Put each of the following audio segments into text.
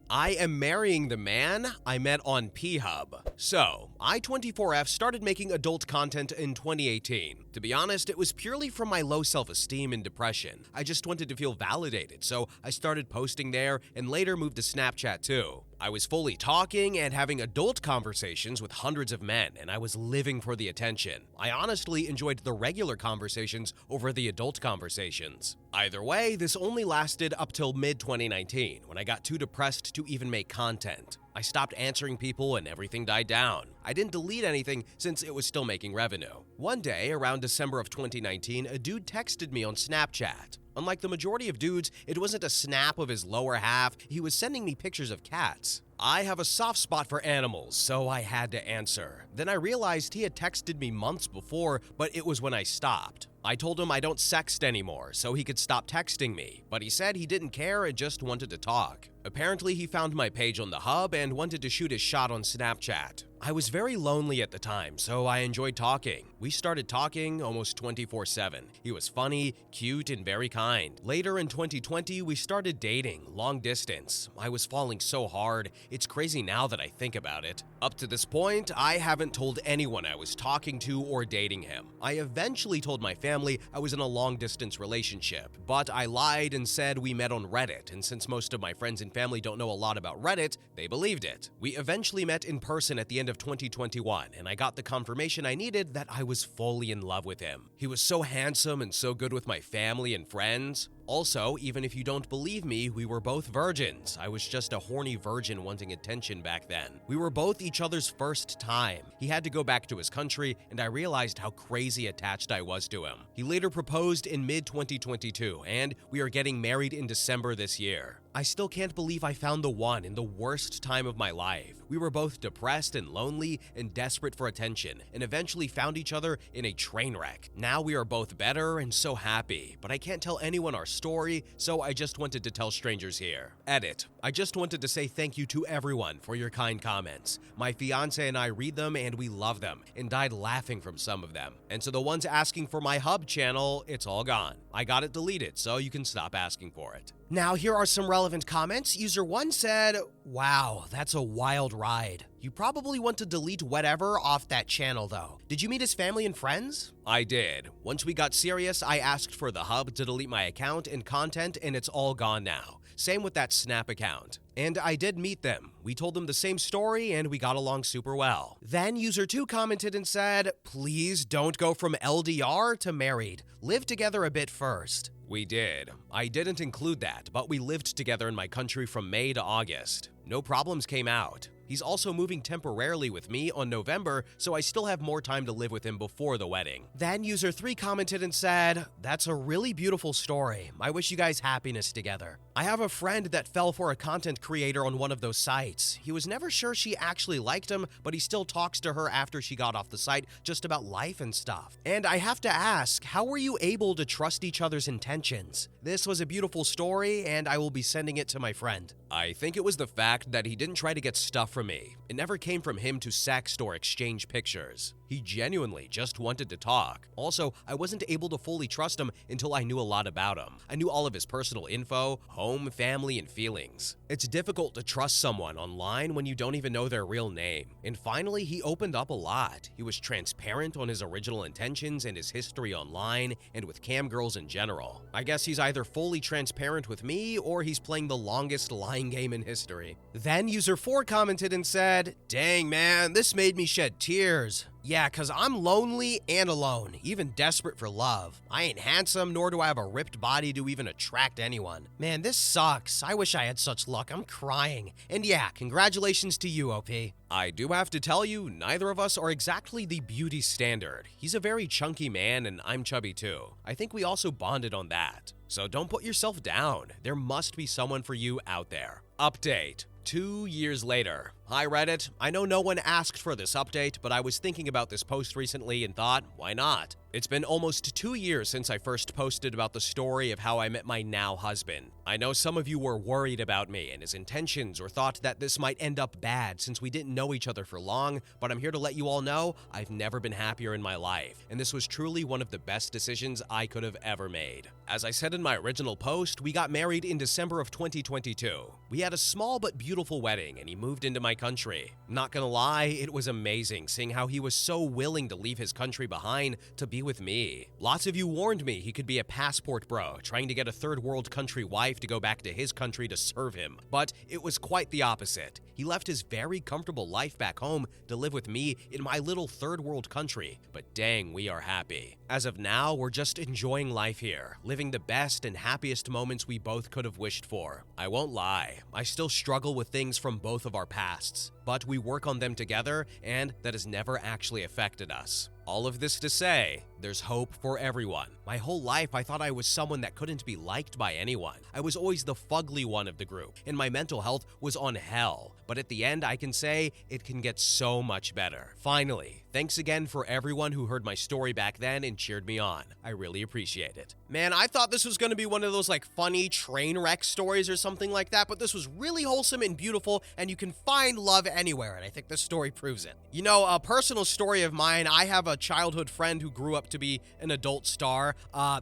I am marrying the man I met on P-Hub. So, I24F started making adult content in 2018. To be honest, it was purely from my low self-esteem and depression. I just wanted to feel validated, so I started posting there and later moved to Snapchat too. I was fully talking and having adult conversations with hundreds of men, and I was living for the attention. I honestly enjoyed the regular conversations over the adult conversations. Either way, this only lasted up till mid-2019, when I got too depressed to even make content. I stopped answering people and everything died down. I didn't delete anything since it was still making revenue. One day, around December of 2019, a dude texted me on Snapchat. Unlike the majority of dudes, it wasn't a snap of his lower half, he was sending me pictures of cats. I have a soft spot for animals, so I had to answer. Then I realized he had texted me months before, but it was when I stopped. I told him I don't sext anymore, so he could stop texting me, but he said he didn't care and just wanted to talk. Apparently, he found my page on the hub and wanted to shoot his shot on Snapchat. I was very lonely at the time, so I enjoyed talking. We started talking almost 24/7. He was funny, cute, and very kind. Later in 2020, we started dating, long distance. I was falling so hard, it's crazy now that I think about it. Up to this point, I haven't told anyone I was talking to or dating him. I eventually told my family I was in a long distance relationship, but I lied and said we met on Reddit, and since most of my friends and family don't know a lot about Reddit, they believed it. We eventually met in person at the end of 2021, and I got the confirmation I needed that I was fully in love with him. He was so handsome and so good with my family and friends. Also, even if you don't believe me, we were both virgins. I was just a horny virgin wanting attention back then. We were both each other's first time. He had to go back to his country, and I realized how crazy attached I was to him. He later proposed in mid-2022, and we are getting married in December this year. I still can't believe I found the one in the worst time of my life. We were both depressed and lonely and desperate for attention, and eventually found each other in a train wreck. Now we are both better and so happy, but I can't tell anyone our story, so I just wanted to tell strangers here. Edit. I just wanted to say thank you to everyone for your kind comments. My fiance and I read them and we love them, and died laughing from some of them. And so the ones asking for my hub channel, it's all gone. I got it deleted, so you can stop asking for it. Now here are some relevant comments. User 1 said, "Wow, that's a wild ride. You probably want to delete whatever off that channel though. Did you meet his family and friends?" I did. Once we got serious, I asked for the hub to delete my account and content, and it's all gone now. Same with that Snap account. And I did meet them. We told them the same story and we got along super well. Then user 2 commented and said, "Please don't go from LDR to married. Live together a bit first." We did. I didn't include that, but we lived together in my country from May to August. No problems came out. He's also moving temporarily with me on November, so I still have more time to live with him before the wedding. Then user 3 commented and said, "That's a really beautiful story. I wish you guys happiness together. I have a friend that fell for a content creator on one of those sites. He was never sure she actually liked him, but he still talks to her after she got off the site just about life and stuff. And I have to ask, how were you able to trust each other's intentions? This was a beautiful story, and I will be sending it to my friend." I think it was the fact that he didn't try to get stuff from me. It never came from him to sext or exchange pictures. He genuinely just wanted to talk. Also, I wasn't able to fully trust him until I knew a lot about him. I knew all of his personal info, home, family, and feelings. It's difficult to trust someone online when you don't even know their real name. And finally, he opened up a lot. He was transparent on his original intentions and his history online and with cam girls in general. I guess he's either fully transparent with me or he's playing the longest lying game in history. Then user 4 commented and said, "Dang man, this made me shed tears. Yeah, cause I'm lonely and alone, even desperate for love. I ain't handsome, nor do I have a ripped body to even attract anyone. Man, this sucks. I wish I had such luck. I'm crying. And yeah, congratulations to you, OP." I do have to tell you, neither of us are exactly the beauty standard. He's a very chunky man and I'm chubby too. I think we also bonded on that. So don't put yourself down. There must be someone for you out there. Update. 2 years later. Hi Reddit, I know no one asked for this update, but I was thinking about this post recently and thought, why not? It's been almost 2 years since I first posted about the story of how I met my now husband. I know some of you were worried about me and his intentions or thought that this might end up bad since we didn't know each other for long, but I'm here to let you all know I've never been happier in my life, and this was truly one of the best decisions I could have ever made. As I said in my original post, we got married in December of 2022. We had a small but beautiful wedding and he moved into my country. Not gonna lie, it was amazing seeing how he was so willing to leave his country behind to be with me. Lots of you warned me he could be a passport bro, trying to get a third world country wife to go back to his country to serve him. But it was quite the opposite. He left his very comfortable life back home to live with me in my little third world country, but dang, we are happy. As of now, we're just enjoying life here, living the best and happiest moments we both could have wished for. I won't lie, I still struggle with things from both of our pasts, but we work on them together and that has never actually affected us. All of this to say, there's hope for everyone. My whole life, I thought I was someone that couldn't be liked by anyone. I was always the fugly one of the group, and my mental health was on hell. But at the end, I can say it can get so much better. Finally, thanks again for everyone who heard my story back then and cheered me on. I really appreciate it. Man, I thought this was gonna be one of those like funny train wreck stories or something like that, but this was really wholesome and beautiful, and you can find love anywhere, and I think this story proves it. You know, a personal story of mine, I have a childhood friend who grew up to be an adult star.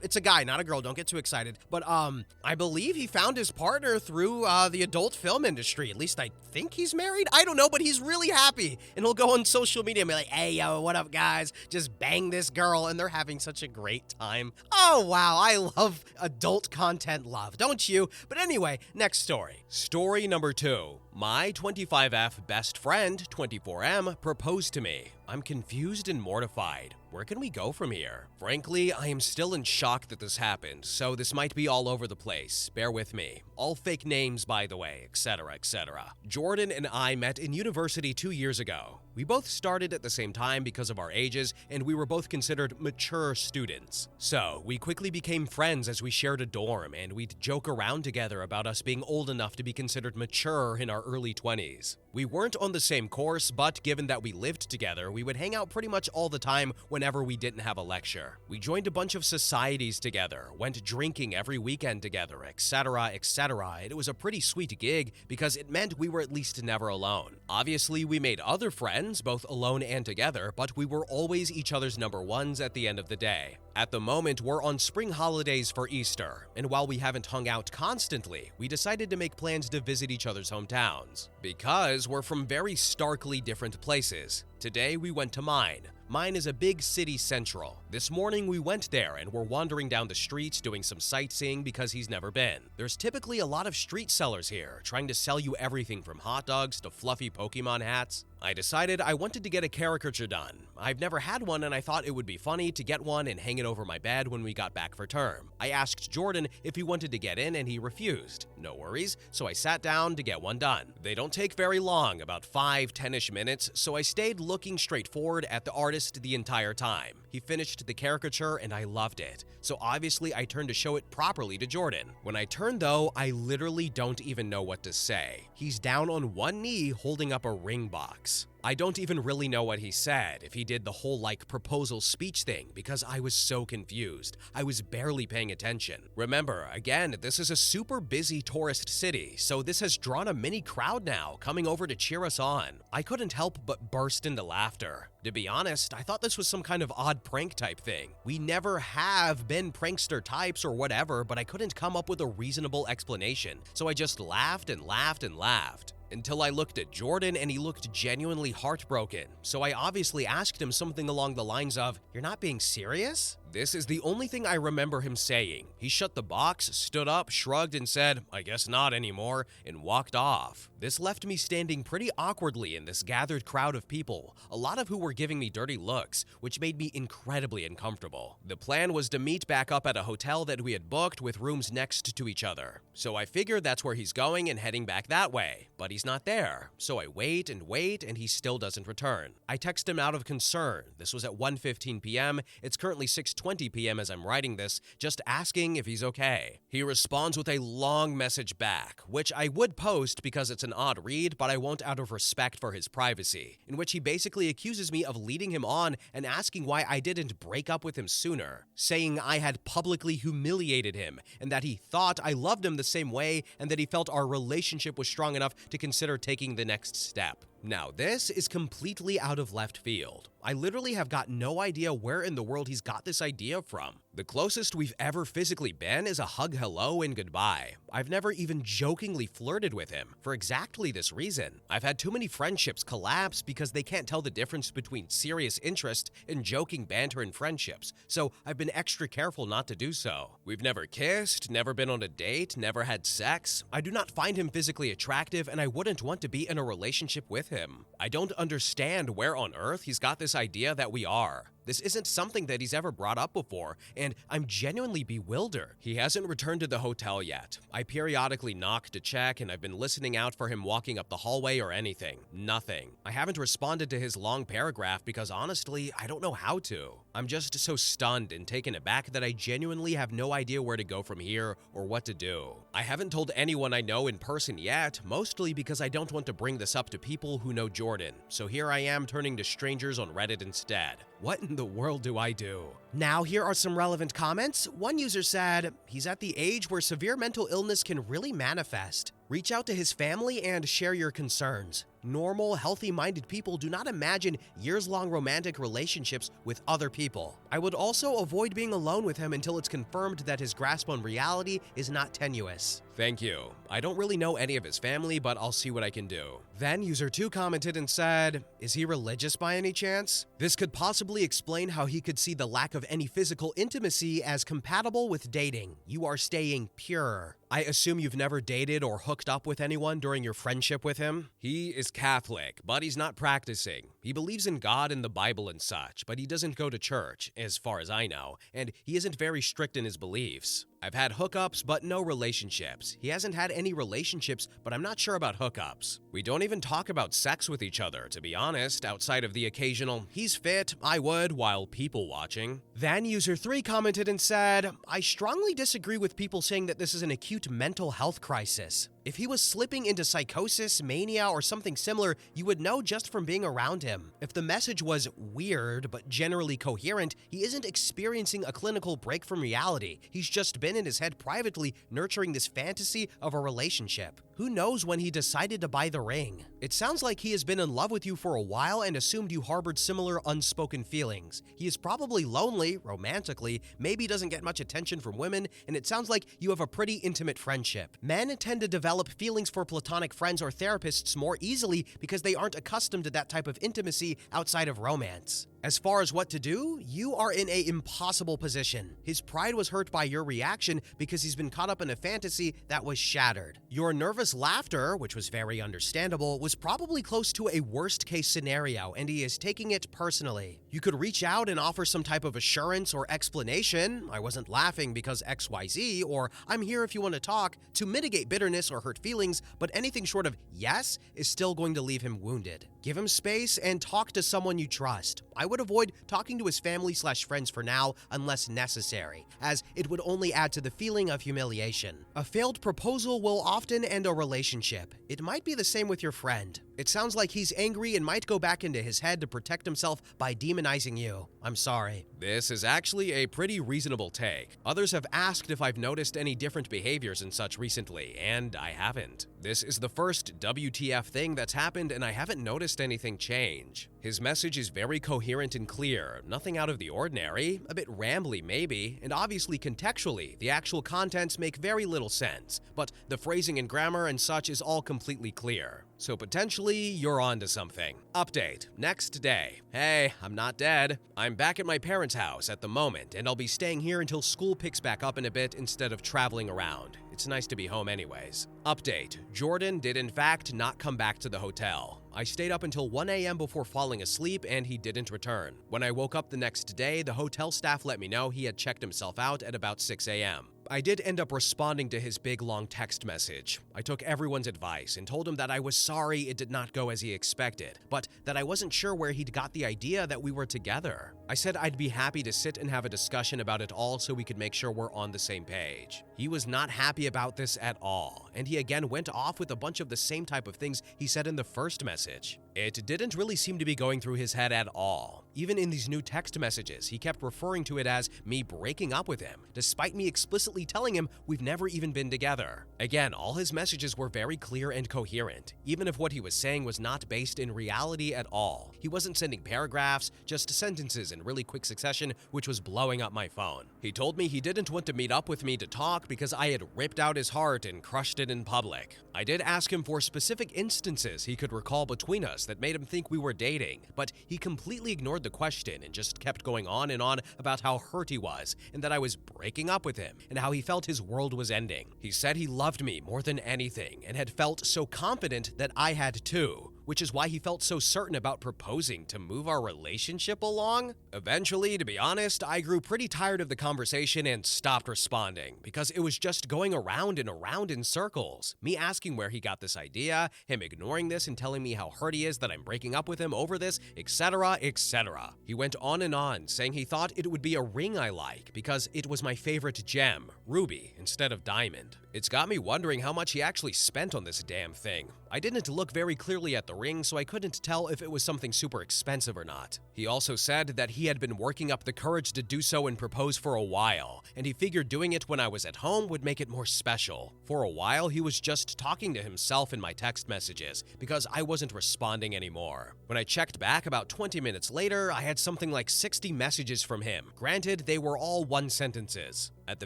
It's a guy, not a girl, don't get too excited. But I believe he found his partner through the adult film industry. At least I think he's married. I don't know, but he's really happy. And he'll go on social media and be like, hey, yo, what up, guys? Just bang this girl. And they're having such a great time. Oh, wow, I love adult content love, don't you? But anyway, next story. Story number 2. My 25F best friend, 24M, proposed to me. I'm confused and mortified. Where can we go from here? Frankly, I am still in shock that this happened, so this might be all over the place. Bear with me. All fake names, by the way, etc., etc. Jordan and I met in university 2 years ago. We both started at the same time because of our ages, and we were both considered mature students. So, we quickly became friends as we shared a dorm, and we'd joke around together about us being old enough to be considered mature in our early 20s. We weren't on the same course, but given that we lived together, we would hang out pretty much all the time whenever we didn't have a lecture. We joined a bunch of societies together, went drinking every weekend together, etc., etc. It was a pretty sweet gig because it meant we were at least never alone. Obviously, we made other friends, both alone and together, but we were always each other's number ones at the end of the day. At the moment, we're on spring holidays for Easter, and while we haven't hung out constantly, we decided to make plans to visit each other's hometowns. Because we're from very starkly different places. Today, we went to mine. Mine is a big city central. This morning we went there and were wandering down the streets doing some sightseeing because he's never been. There's typically a lot of street sellers here, trying to sell you everything from hot dogs to fluffy Pokemon hats. I decided I wanted to get a caricature done. I've never had one and I thought it would be funny to get one and hang it over my bed when we got back for term. I asked Jordan if he wanted to get in and he refused. No worries, so I sat down to get one done. They don't take very long, about 5-10ish minutes, so I stayed looking straight forward at the artist the entire time. He finished the caricature and I loved it, so obviously I turned to show it properly to Jordan. When I turned though, I literally don't even know what to say. He's down on one knee holding up a ring box. I don't even really know what he said, if he did the whole like proposal speech thing, because I was so confused. I was barely paying attention. Remember, again, this is a super busy tourist city, so this has drawn a mini crowd now coming over to cheer us on. I couldn't help but burst into laughter. To be honest, I thought this was some kind of odd prank type thing. We never have been prankster types or whatever, but I couldn't come up with a reasonable explanation, so I just laughed and laughed and laughed. Until I looked at Jordan and he looked genuinely heartbroken, so I obviously asked him something along the lines of, "You're not being serious?" This is the only thing I remember him saying. He shut the box, stood up, shrugged and said, "I guess not anymore," and walked off. This left me standing pretty awkwardly in this gathered crowd of people, a lot of who were giving me dirty looks, which made me incredibly uncomfortable. The plan was to meet back up at a hotel that we had booked with rooms next to each other. So I figured that's where he's going and heading back that way, but he's not there. So I wait and he still doesn't return. I text him out of concern. This was at 1:15 p.m. It's currently 6:20 4:20 p.m. as I'm writing this, just asking if he's okay. He responds with a long message back, which I would post because it's an odd read, but I won't out of respect for his privacy, in which he basically accuses me of leading him on and asking why I didn't break up with him sooner, saying I had publicly humiliated him and that he thought I loved him the same way and that he felt our relationship was strong enough to consider taking the next step. Now, this is completely out of left field. I literally have got no idea where in the world he's got this idea from. The closest we've ever physically been is a hug hello and goodbye. I've never even jokingly flirted with him for exactly this reason. I've had too many friendships collapse because they can't tell the difference between serious interest and joking banter in friendships, so I've been extra careful not to do so. We've never kissed, never been on a date, never had sex. I do not find him physically attractive and I wouldn't want to be in a relationship with him. I don't understand where on earth he's got this idea that we are. This isn't something that he's ever brought up before, and I'm genuinely bewildered. He hasn't returned to the hotel yet. I periodically knock to check, and I've been listening out for him walking up the hallway or anything. Nothing. I haven't responded to his long paragraph because honestly, I don't know how to. I'm just so stunned and taken aback that I genuinely have no idea where to go from here or what to do. I haven't told anyone I know in person yet, mostly because I don't want to bring this up to people who know Jordan, so here I am turning to strangers on Reddit instead. What in the world do I do? Now, here are some relevant comments. One user said, he's at the age where severe mental illness can really manifest. Reach out to his family and share your concerns. Normal, healthy-minded people do not imagine years-long romantic relationships with other people. I would also avoid being alone with him until it's confirmed that his grasp on reality is not tenuous. Thank you. I don't really know any of his family, but I'll see what I can do. Then user 2 commented and said, is he religious by any chance? This could possibly explain how he could see the lack of any physical intimacy as compatible with dating. You are staying pure. I assume you've never dated or hooked up with anyone during your friendship with him? He is Catholic, but he's not practicing. He believes in God and the Bible and such, but he doesn't go to church, as far as I know, and he isn't very strict in his beliefs. I've had hookups, but no relationships. He hasn't had any relationships, but I'm not sure about hookups. We don't even talk about sex with each other, to be honest, outside of the occasional, he's fit, I would, while people watching. Then user 3 commented and said, I strongly disagree with people saying that this is an acute mental health crisis. If he was slipping into psychosis, mania, or something similar, you would know just from being around him. If the message was weird, but generally coherent, he isn't experiencing a clinical break from reality. He's just been in his head privately nurturing this fantasy of a relationship. Who knows when he decided to buy the ring? It sounds like he has been in love with you for a while and assumed you harbored similar unspoken feelings. He is probably lonely, romantically, maybe doesn't get much attention from women, and it sounds like you have a pretty intimate friendship. Men tend to develop feelings for platonic friends or therapists more easily because they aren't accustomed to that type of intimacy outside of romance. As far as what to do, you are in an impossible position. His pride was hurt by your reaction because he's been caught up in a fantasy that was shattered. Your nervous laughter, which was very understandable, was probably close to a worst-case scenario, and he is taking it personally. You could reach out and offer some type of assurance or explanation, I wasn't laughing because XYZ, or I'm here if you want to talk, to mitigate bitterness or hurt feelings, but anything short of yes is still going to leave him wounded. Give him space and talk to someone you trust. I would avoid talking to his family/friends for now unless necessary, as it would only add to the feeling of humiliation. A failed proposal will often end a relationship. It might be the same with your friend. It sounds like he's angry and might go back into his head to protect himself by demonizing you. I'm sorry. This is actually a pretty reasonable take. Others have asked if I've noticed any different behaviors and such recently, and I haven't. This is the first WTF thing that's happened, and I haven't noticed anything change. His message is very coherent and clear, nothing out of the ordinary, a bit rambly maybe, and obviously contextually, the actual contents make very little sense, but the phrasing and grammar and such is all completely clear. So potentially, you're onto something. Update. Next day. Hey, I'm not dead. I'm back at my parents' house at the moment, and I'll be staying here until school picks back up in a bit instead of traveling around. It's nice to be home anyways. Update. Jordan did in fact not come back to the hotel. I stayed up until 1 a.m. before falling asleep and he didn't return. When I woke up the next day, the hotel staff let me know he had checked himself out at about 6 a.m. I did end up responding to his big long text message. I took everyone's advice and told him that I was sorry it did not go as he expected, but that I wasn't sure where he'd got the idea that we were together. I said I'd be happy to sit and have a discussion about it all so we could make sure we're on the same page. He was not happy about this at all, and he again went off with a bunch of the same type of things he said in the first message. It didn't really seem to be going through his head at all. Even in these new text messages, he kept referring to it as me breaking up with him, despite me explicitly telling him we've never even been together. Again, all his messages were very clear and coherent, even if what he was saying was not based in reality at all. He wasn't sending paragraphs, just sentences in really quick succession, which was blowing up my phone. He told me he didn't want to meet up with me to talk because I had ripped out his heart and crushed it in public. I did ask him for specific instances he could recall between us that made him think we were dating, but he completely ignored the question and just kept going on and on about how hurt he was and that I was breaking up with him and how he felt his world was ending. He said he loved me more than anything and had felt so confident that I had too, which is why he felt so certain about proposing to move our relationship along. Eventually, to be honest, I grew pretty tired of the conversation and stopped responding because it was just going around and around in circles. Me asking where he got this idea, him ignoring this and telling me how hurt he is that I'm breaking up with him over this, etc., etc. He went on, saying he thought it would be a ring I like because it was my favorite gem, ruby, instead of diamond. It's got me wondering how much he actually spent on this damn thing. I didn't look very clearly at the ring, so I couldn't tell if it was something super expensive or not. He also said that he had been working up the courage to do so and propose for a while, and he figured doing it when I was at home would make it more special. For a while, he was just talking to himself in my text messages because I wasn't responding anymore. When I checked back about 20 minutes later, I had something like 60 messages from him. Granted, they were all one sentences. At the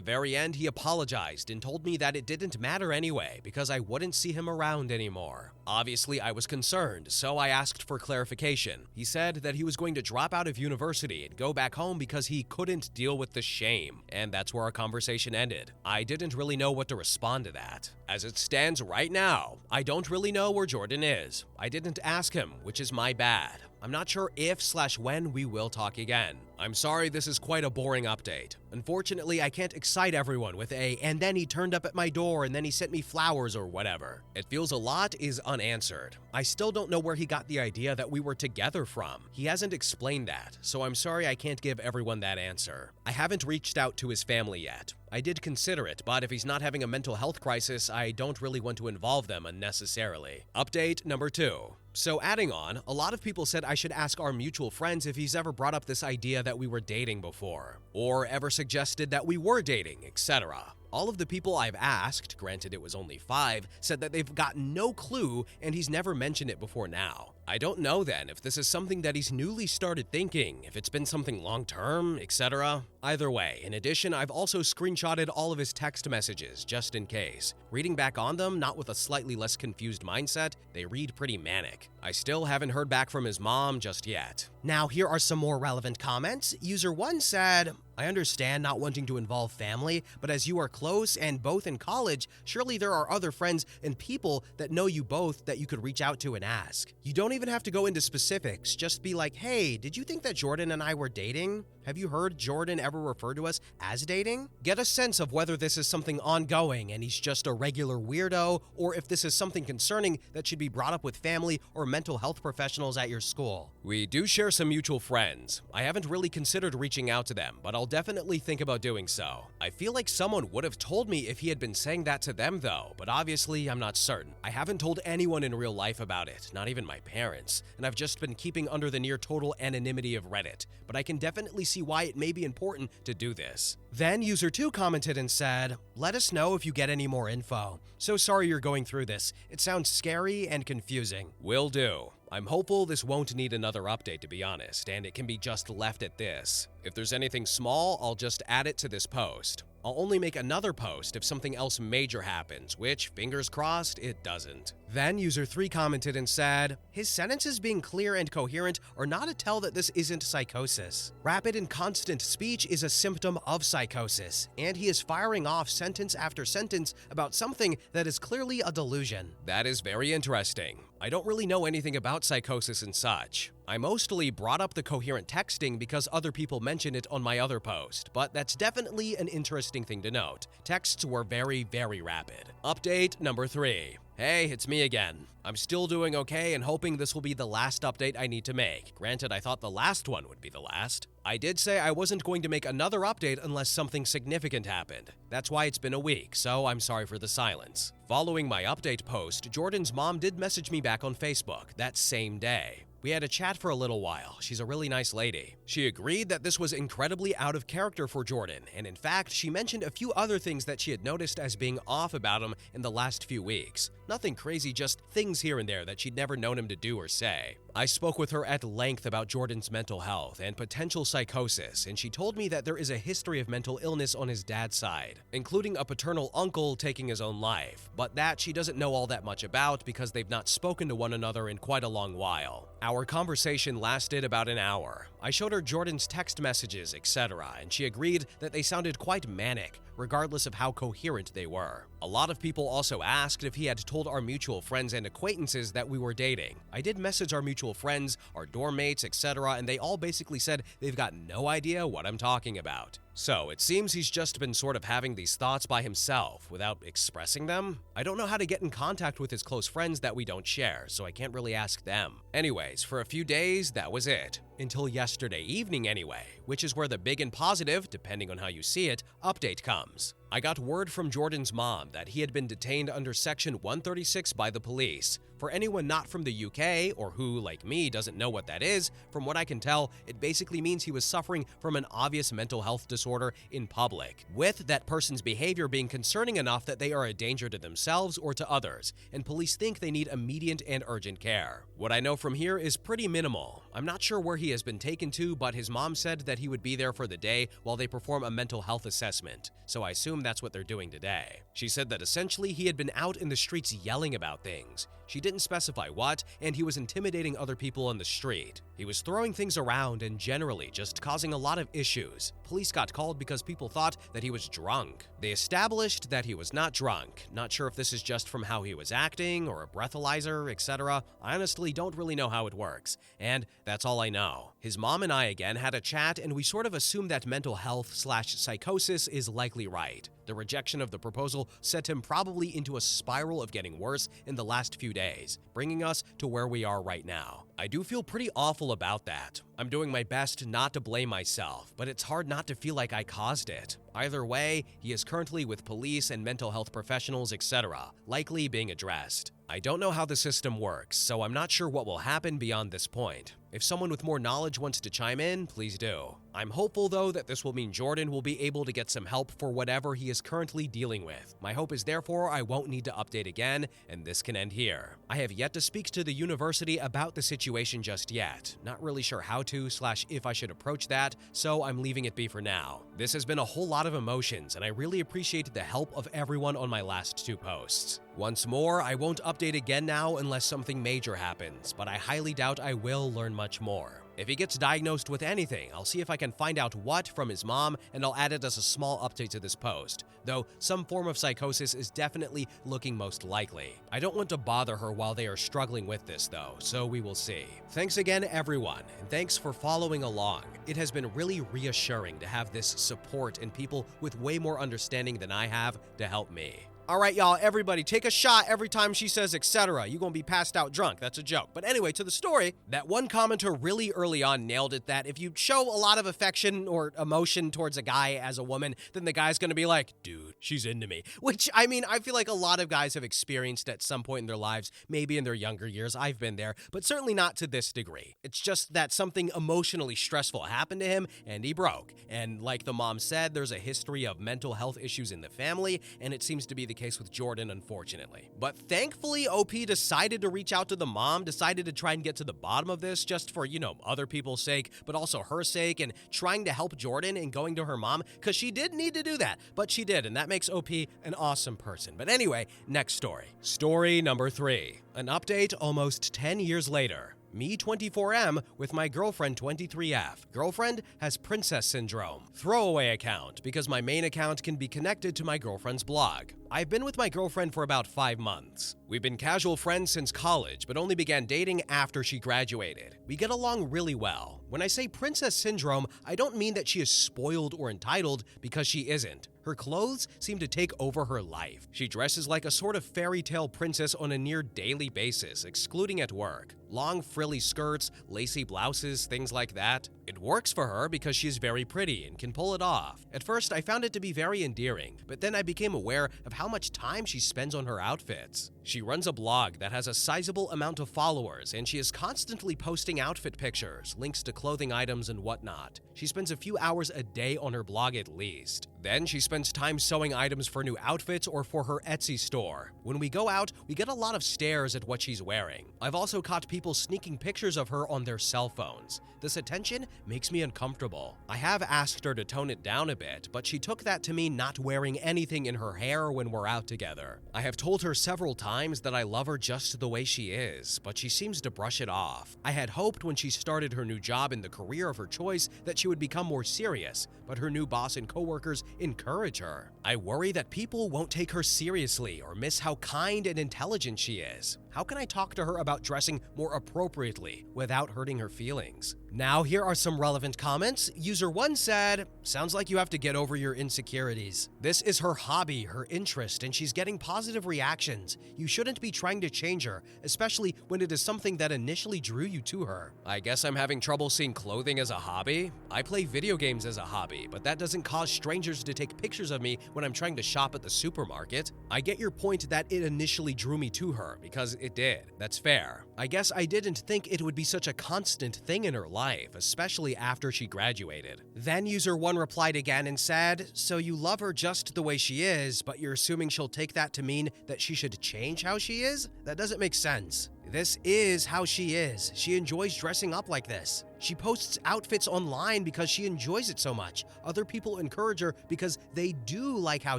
very end, he apologized and told me that it didn't matter anyway because I wouldn't see him around anymore. Obviously, I was concerned, so I asked for clarification. He said that he was going to drop out of university and go back home because he couldn't deal with the shame, and that's where our conversation ended. I didn't really know what to respond to that. As it stands right now, I don't really know where Jordan is. I didn't ask him, which is my bad. I'm not sure if/when we will talk again. I'm sorry this is quite a boring update. Unfortunately, I can't excite everyone with and then he turned up at my door and then he sent me flowers or whatever. It feels a lot is unanswered. I still don't know where he got the idea that we were together from. He hasn't explained that, so I'm sorry I can't give everyone that answer. I haven't reached out to his family yet. I did consider it, but if he's not having a mental health crisis, I don't really want to involve them unnecessarily. Update number 2. So adding on, a lot of people said I should ask our mutual friends if he's ever brought up this idea that we were dating before, or ever suggested that we were dating, etc. All of the people I've asked, granted it was only 5, said that they've gotten no clue and he's never mentioned it before now. I don't know then if this is something that he's newly started thinking, if it's been something long-term, etc. Either way, in addition, I've also screenshotted all of his text messages, just in case. Reading back on them, not with a slightly less confused mindset, they read pretty manic. I still haven't heard back from his mom just yet. Now, here are some more relevant comments. User 1 said, I understand not wanting to involve family, but as you are close and both in college, surely there are other friends and people that know you both that you could reach out to and ask. You don't even have to go into specifics, just be like, hey, did you think that Jordan and I were dating? Have you heard Jordan ever refer to us as dating? Get a sense of whether this is something ongoing and he's just a regular weirdo, or if this is something concerning that should be brought up with family or mental health professionals at your school. We do share some mutual friends. I haven't really considered reaching out to them, but I'll definitely think about doing so. I feel like someone would have told me if he had been saying that to them though, but obviously I'm not certain. I haven't told anyone in real life about it, not even my parents, and I've just been keeping under the near total anonymity of Reddit, but I can definitely see why it may be important to do this. Then user 2 commented and said, let us know if you get any more info. So sorry you're going through this. It sounds scary and confusing. Will do. I'm hopeful this won't need another update, to be honest, and it can be just left at this. If there's anything small, I'll just add it to this post. I'll only make another post if something else major happens, which, fingers crossed, it doesn't. Then user 3 commented and said, his sentences being clear and coherent are not a tell that this isn't psychosis. Rapid and constant speech is a symptom of psychosis, and he is firing off sentence after sentence about something that is clearly a delusion. That is very interesting. I don't really know anything about psychosis and such. I mostly brought up the coherent texting because other people mentioned it on my other post, but that's definitely an interesting thing to note. Texts were very, very rapid. Update number 3. Hey, it's me again. I'm still doing okay and hoping this will be the last update I need to make. Granted, I thought the last one would be the last. I did say I wasn't going to make another update unless something significant happened. That's why it's been a week, so I'm sorry for the silence. Following my update post, Jordan's mom did message me back on Facebook that same day. We had a chat for a little while. She's a really nice lady. She agreed that this was incredibly out of character for Jordan, and in fact, she mentioned a few other things that she had noticed as being off about him in the last few weeks. Nothing crazy, just things here and there that she'd never known him to do or say. I spoke with her at length about Jordan's mental health and potential psychosis, and she told me that there is a history of mental illness on his dad's side, including a paternal uncle taking his own life, but that she doesn't know all that much about because they've not spoken to one another in quite a long while. Our conversation lasted about an hour. I showed her Jordan's text messages, etc., and she agreed that they sounded quite manic, regardless of how coherent they were. A lot of people also asked if he had told our mutual friends and acquaintances that we were dating. I did message our mutual friends, our dorm mates, etc., and they all basically said they've got no idea what I'm talking about. So, it seems he's just been sort of having these thoughts by himself without expressing them. I don't know how to get in contact with his close friends that we don't share, so I can't really ask them. Anyways, for a few days, that was it. Until yesterday evening anyway, which is where the big and positive, depending on how you see it, update comes. I got word from Jordan's mom that he had been detained under Section 136 by the police. For anyone not from the UK, or who, like me, doesn't know what that is, from what I can tell, it basically means he was suffering from an obvious mental health disorder in public, with that person's behavior being concerning enough that they are a danger to themselves or to others, and police think they need immediate and urgent care. What I know from here is pretty minimal. I'm not sure where he has been taken to, but his mom said that he would be there for the day while they perform a mental health assessment, so I assume that's what they're doing today. She said that essentially he had been out in the streets yelling about things. She didn't specify what, and he was intimidating other people on the street. He was throwing things around and generally just causing a lot of issues. Police got called because people thought that he was drunk. They established that he was not drunk. Not sure if this is just from how he was acting or a breathalyzer, etc. I honestly don't really know how it works, and that's all I know. His mom and I again had a chat, and we sort of assumed that mental health/psychosis is likely right. The rejection of the proposal sent him probably into a spiral of getting worse in the last few days, bringing us to where we are right now. I do feel pretty awful about that. I'm doing my best not to blame myself, but it's hard not to feel like I caused it. Either way, he is currently with police and mental health professionals, etc., likely being addressed. I don't know how the system works, so I'm not sure what will happen beyond this point. If someone with more knowledge wants to chime in, please do. I'm hopeful, though, that this will mean Jordan will be able to get some help for whatever he is currently dealing with. My hope is therefore I won't need to update again, and this can end here. I have yet to speak to the university about the situation just yet. Not really sure how to/if I should approach that, so I'm leaving it be for now. This has been a whole lot of emotions, and I really appreciate the help of everyone on my last two posts. Once more, I won't update again now unless something major happens, but I highly doubt I will learn much more. If he gets diagnosed with anything, I'll see if I can find out what from his mom, and I'll add it as a small update to this post, though some form of psychosis is definitely looking most likely. I don't want to bother her while they are struggling with this though, so we will see. Thanks again everyone, and thanks for following along. It has been really reassuring to have this support and people with way more understanding than I have to help me. All right, y'all, everybody, take a shot every time she says etc. You're gonna be passed out drunk. That's a joke. But anyway, to the story, that one commenter really early on nailed it, that if you show a lot of affection or emotion towards a guy as a woman, then the guy's gonna be like, dude, she's into me. Which, I mean, I feel like a lot of guys have experienced at some point in their lives, maybe in their younger years. I've been there, but certainly not to this degree. It's just that something emotionally stressful happened to him, and he broke. And like the mom said, there's a history of mental health issues in the family, and it seems to be the case with Jordan, unfortunately. But thankfully, OP decided to reach out to the mom, decided to try and get to the bottom of this just for, other people's sake, but also her sake, and trying to help Jordan and going to her mom, because she did need to do that, but she did, and that makes OP an awesome person. But anyway, next story. Story number 3. An update almost 10 years later. Me 24M with my girlfriend 23F. Girlfriend has princess syndrome. Throwaway account because my main account can be connected to my girlfriend's blog. I've been with my girlfriend for about 5 months. We've been casual friends since college, but only began dating after she graduated. We get along really well. When I say princess syndrome, I don't mean that she is spoiled or entitled, because she isn't. Her clothes seem to take over her life. She dresses like a sort of fairy tale princess on a near daily basis, excluding at work. Long frilly skirts, lacy blouses, things like that. It works for her because she is very pretty and can pull it off. At first, I found it to be very endearing, but then I became aware of how much time she spends on her outfits. She runs a blog that has a sizable amount of followers, and she is constantly posting outfit pictures, links to clothing items, and whatnot. She spends a few hours a day on her blog at least. Then she spends time sewing items for new outfits or for her Etsy store. When we go out, we get a lot of stares at what she's wearing. I've also caught people sneaking pictures of her on their cell phones. This attention makes me uncomfortable. I have asked her to tone it down a bit, but she took that to mean not wearing anything in her hair when we're out together. I have told her several times that I love her just the way she is, but she seems to brush it off. I had hoped when she started her new job in the career of her choice that she would become more serious, but her new boss and coworkers encourage her. I worry that people won't take her seriously or miss how kind and intelligent she is. How can I talk to her about dressing more appropriately without hurting her feelings? Now, here are some relevant comments. User 1 said, "Sounds like you have to get over your insecurities. This is her hobby, her interest, and she's getting positive reactions. You shouldn't be trying to change her, especially when it is something that initially drew you to her." I guess I'm having trouble seeing clothing as a hobby. I play video games as a hobby, but that doesn't cause strangers to take pictures of me when I'm trying to shop at the supermarket. I get your point that it initially drew me to her, because it did. That's fair. I guess I didn't think it would be such a constant thing in her life, especially after she graduated. Then user 1 replied again and said, "So you love her just the way she is, but you're assuming she'll take that to mean that she should change how she is? That doesn't make sense. This is how she is. She enjoys dressing up like this. She posts outfits online because she enjoys it so much. Other people encourage her because they do like how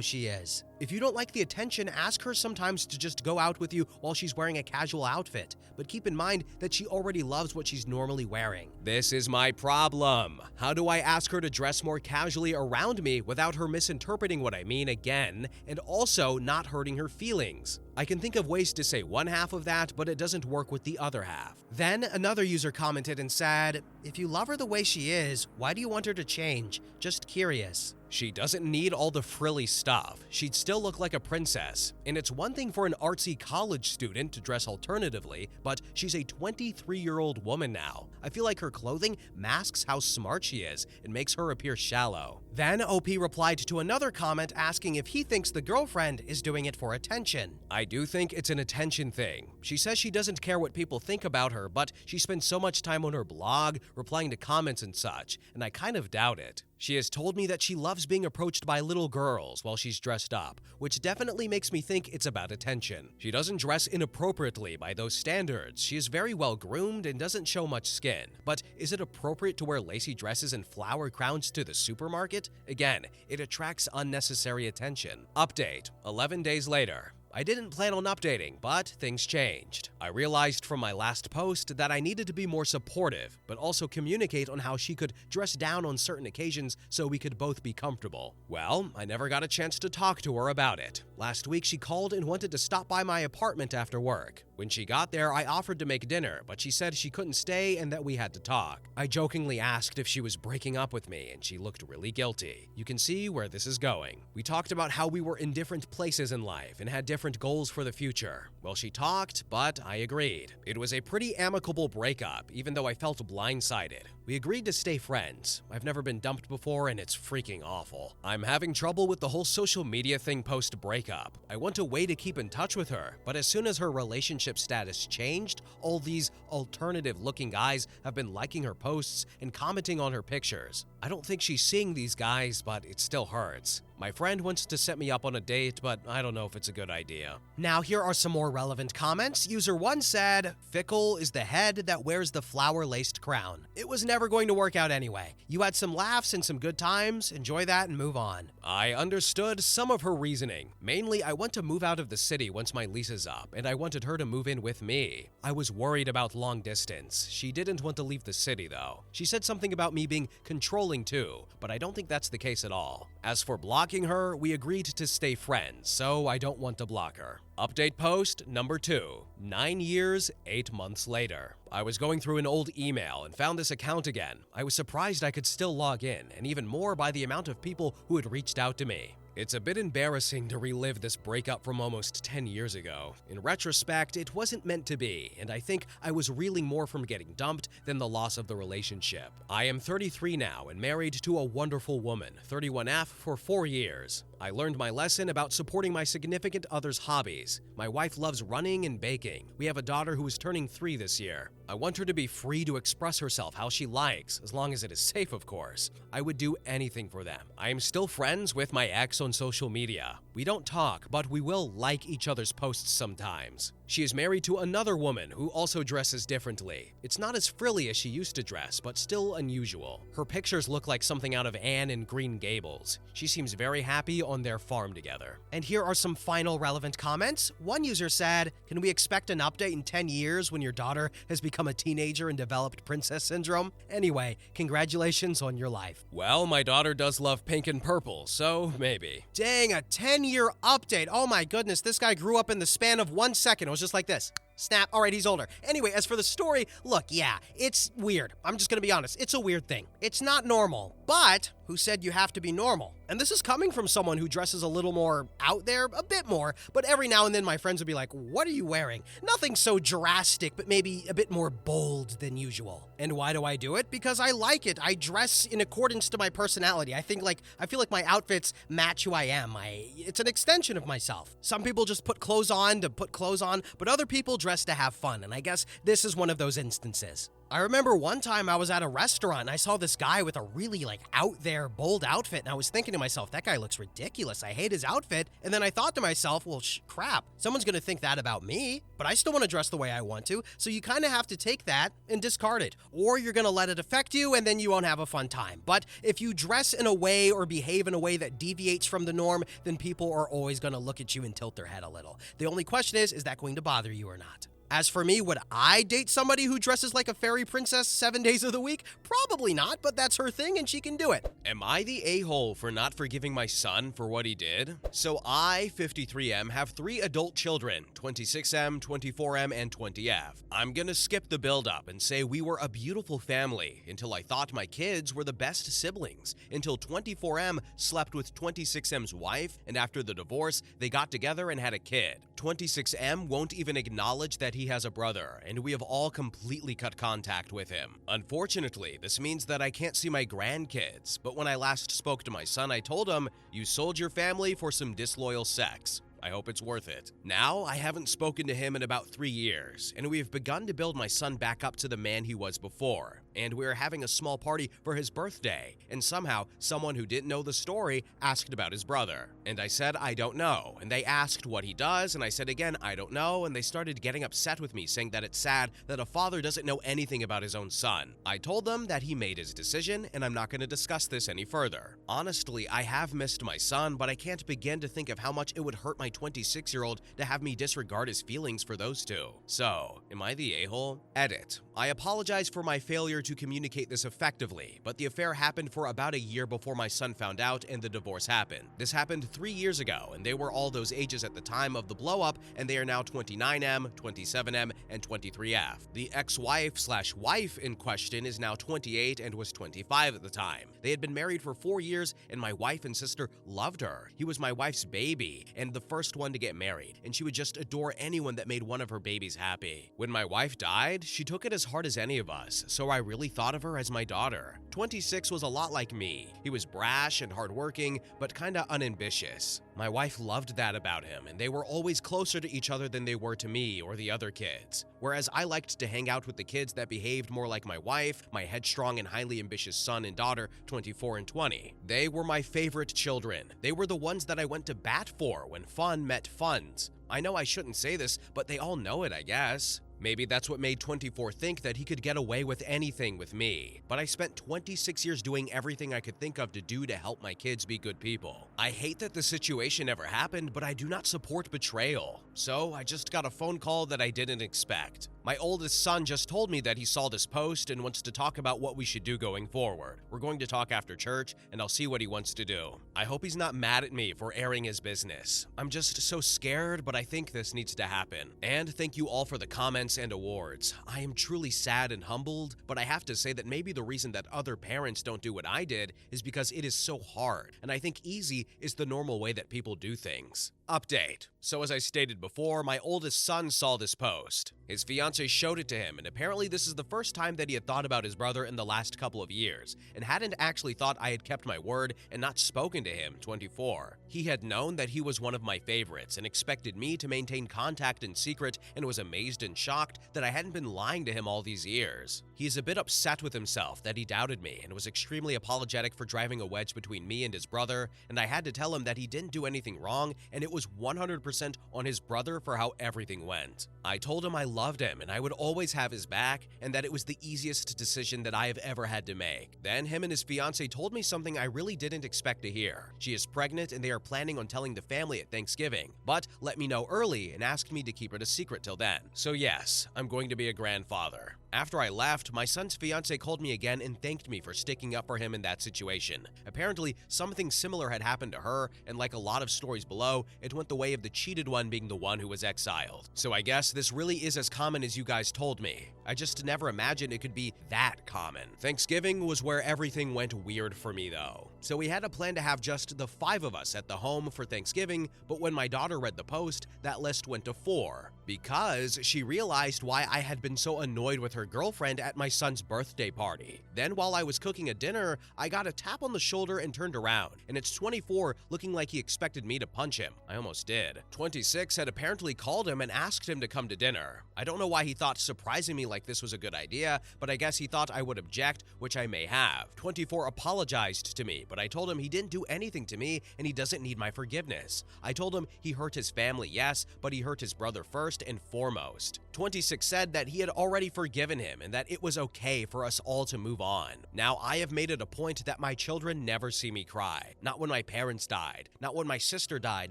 she is. If you don't like the attention, ask her sometimes to just go out with you while she's wearing a casual outfit. But keep in mind that she already loves what she's normally wearing." This is my problem. How do I ask her to dress more casually around me without her misinterpreting what I mean again, and also not hurting her feelings? I can think of ways to say one half of that, but it doesn't work with the other half. Then another user commented and said, "If you love her the way she is, why do you want her to change? Just curious." She doesn't need all the frilly stuff. She'd still look like a princess. And it's one thing for an artsy college student to dress alternatively, but she's a 23-year-old woman now. I feel like her clothing masks how smart she is and makes her appear shallow. Then OP replied to another comment asking if he thinks the girlfriend is doing it for attention. I do think it's an attention thing. She says she doesn't care what people think about her, but she spends so much time on her blog, replying to comments and such, and I kind of doubt it. She has told me that she loves being approached by little girls while she's dressed up, which definitely makes me think it's about attention. She doesn't dress inappropriately by those standards. She is very well groomed and doesn't show much skin. But is it appropriate to wear lacy dresses and flower crowns to the supermarket? Again, it attracts unnecessary attention. Update: 11 days later. I didn't plan on updating, but things changed. I realized from my last post that I needed to be more supportive, but also communicate on how she could dress down on certain occasions so we could both be comfortable. Well, I never got a chance to talk to her about it. Last week, she called and wanted to stop by my apartment after work. When she got there, I offered to make dinner, but she said she couldn't stay and that we had to talk. I jokingly asked if she was breaking up with me, and she looked really guilty. You can see where this is going. We talked about how we were in different places in life and had different goals for the future. Well, she talked, but I agreed. It was a pretty amicable breakup, even though I felt blindsided. We agreed to stay friends. I've never been dumped before, and it's freaking awful. I'm having trouble with the whole social media thing post-breakup. I want a way to keep in touch with her, but as soon as her relationship status changed, all these alternative-looking guys have been liking her posts and commenting on her pictures. I don't think she's seeing these guys, but it still hurts. My friend wants to set me up on a date, but I don't know if it's a good idea. Now, here are some more relevant comments. User 1 said, "Fickle is the head that wears the flower-laced crown. It was never going to work out anyway. You had some laughs and some good times. Enjoy that and move on." I understood some of her reasoning. Mainly, I want to move out of the city once my lease is up, and I wanted her to move in with me. I was worried about long distance. She didn't want to leave the city, though. She said something about me being controlling too, but I don't think that's the case at all. As for blocking her, we agreed to stay friends, so I don't want to block her. Update post number 2. 9 years, 8 months later. I was going through an old email and found this account again. I was surprised I could still log in, and even more by the amount of people who had reached out to me. It's a bit embarrassing to relive this breakup from almost 10 years ago. In retrospect, it wasn't meant to be, and I think I was reeling more from getting dumped than the loss of the relationship. I am 33 now and married to a wonderful woman, 31F, for 4 years. I learned my lesson about supporting my significant other's hobbies. My wife loves running and baking. We have a daughter who is turning 3 this year. I want her to be free to express herself how she likes, as long as it is safe, of course. I would do anything for them. I am still friends with my ex on social media. We don't talk, but we will like each other's posts sometimes. She is married to another woman who also dresses differently. It's not as frilly as she used to dress, but still unusual. Her pictures look like something out of Anne and Green Gables. She seems very happy on their farm together. And here are some final relevant comments. One user said, "Can we expect an update in 10 years when your daughter has become a teenager and developed princess syndrome? Anyway, congratulations on your life." Well, my daughter does love pink and purple, so maybe. Dang, a 10-year update. Oh my goodness, this guy grew up in the span of 1 second. It was just like this. Snap. All right, he's older. Anyway, as for the story, look, yeah, it's weird. I'm just gonna be honest. It's a weird thing. It's not normal. But who said you have to be normal? And this is coming from someone who dresses a little more out there, a bit more, but every now and then my friends would be like, "What are you wearing?" Nothing so drastic, but maybe a bit more bold than usual. And why do I do it? Because I like it. I dress in accordance to my personality. I feel like my outfits match who I am. It's an extension of myself. Some people just put clothes on to put clothes on, but other people dress to have fun, and I guess this is one of those instances. I remember one time I was at a restaurant and I saw this guy with a really out there bold outfit, and I was thinking to myself, that guy looks ridiculous. I hate his outfit. And then I thought to myself, well, crap, someone's gonna think that about me, but I still wanna dress the way I want to. So you kinda have to take that and discard it, or you're gonna let it affect you and then you won't have a fun time. But if you dress in a way or behave in a way that deviates from the norm, then people are always gonna look at you and tilt their head a little. The only question is that going to bother you or not? As for me, would I date somebody who dresses like a fairy princess 7 days of the week? Probably not, but that's her thing and she can do it. Am I the a-hole for not forgiving my son for what he did? So I, 53M, have 3 adult children, 26M, 24M, and 20F. I'm gonna skip the build-up and say we were a beautiful family until I thought my kids were the best siblings, until 24M slept with 26M's wife, and after the divorce, they got together and had a kid. 26M won't even acknowledge that he has a brother, and we have all completely cut contact with him. Unfortunately, this means that I can't see my grandkids, but when I last spoke to my son, I told him, "You sold your family for some disloyal sex. I hope it's worth it." Now, I haven't spoken to him in about 3 years, and we have begun to build my son back up to the man he was before. And we're having a small party for his birthday, and somehow, someone who didn't know the story asked about his brother. And I said, I don't know. And they asked what he does, and I said again, I don't know, and they started getting upset with me, saying that it's sad that a father doesn't know anything about his own son. I told them that he made his decision, and I'm not going to discuss this any further. Honestly, I have missed my son, but I can't begin to think of how much it would hurt my 26-year-old to have me disregard his feelings for those two. So, am I the a-hole? Edit. I apologize for my failure to communicate this effectively, but the affair happened for about a year before my son found out and the divorce happened. This happened 3 years ago, and they were all those ages at the time of the blow-up, and they are now 29M, 27M, and 23F. The ex-wife/wife in question is now 28 and was 25 at the time. They had been married for 4 years, and my wife and sister loved her. He was my wife's baby, and the first one to get married, and she would just adore anyone that made one of her babies happy. When my wife died, she took it as hard as any of us, so I really thought of her as my daughter. 26 was a lot like me. He was brash and hardworking, but kinda unambitious. My wife loved that about him, and they were always closer to each other than they were to me or the other kids. Whereas I liked to hang out with the kids that behaved more like my wife, my headstrong and highly ambitious son and daughter, 24 and 20. They were my favorite children. They were the ones that I went to bat for when fun met funds. I know I shouldn't say this, but they all know it, I guess. Maybe that's what made 24 think that he could get away with anything with me. But I spent 26 years doing everything I could think of to do to help my kids be good people. I hate that the situation ever happened, but I do not support betrayal. So I just got a phone call that I didn't expect. My oldest son just told me that he saw this post and wants to talk about what we should do going forward. We're going to talk after church, and I'll see what he wants to do. I hope he's not mad at me for airing his business. I'm just so scared, but I think this needs to happen. And thank you all for the comments and awards. I am truly sad and humbled, but I have to say that maybe the reason that other parents don't do what I did is because it is so hard, and I think easy is the normal way that people do things. Update. So as I stated before, my oldest son saw this post. His fiance showed it to him, and apparently this is the first time that he had thought about his brother in the last couple of years, and hadn't actually thought I had kept my word and not spoken to him, 24. He had known that he was one of my favorites and expected me to maintain contact in secret, and was amazed and shocked that I hadn't been lying to him all these years. He is a bit upset with himself that he doubted me and was extremely apologetic for driving a wedge between me and his brother, and I had to tell him that he didn't do anything wrong and it was 100% on his brother for how everything went. I told him I loved him and I would always have his back, and that it was the easiest decision that I have ever had to make. Then him and his fiance told me something I really didn't expect to hear. She is pregnant and they are planning on telling the family at Thanksgiving, but let me know early and asked me to keep it a secret till then. So yes, I'm going to be a grandfather. After I left, my son's fiance called me again and thanked me for sticking up for him in that situation. Apparently, something similar had happened to her, and like a lot of stories below, it went the way of the cheated one being the one who was exiled. So I guess this really is as common as you guys told me. I just never imagined it could be that common. Thanksgiving was where everything went weird for me though. So we had a plan to have just the 5 of us at the home for Thanksgiving, but when my daughter read the post, that list went to 4, because she realized why I had been so annoyed with her girlfriend at my son's birthday party. Then while I was cooking a dinner, I got a tap on the shoulder and turned around, and it's 24 looking like he expected me to punch him. I almost did. 26 had apparently called him and asked him to come to dinner. I don't know why he thought surprising me like this was a good idea, but I guess he thought I would object, which I may have. 24 apologized to me, but I told him he didn't do anything to me and he doesn't need my forgiveness. I told him he hurt his family, yes, but he hurt his brother first and foremost. 26 said that he had already forgiven him and that it was okay for us all to move on. Now, I have made it a point that my children never see me cry. Not when my parents died, not when my sister died,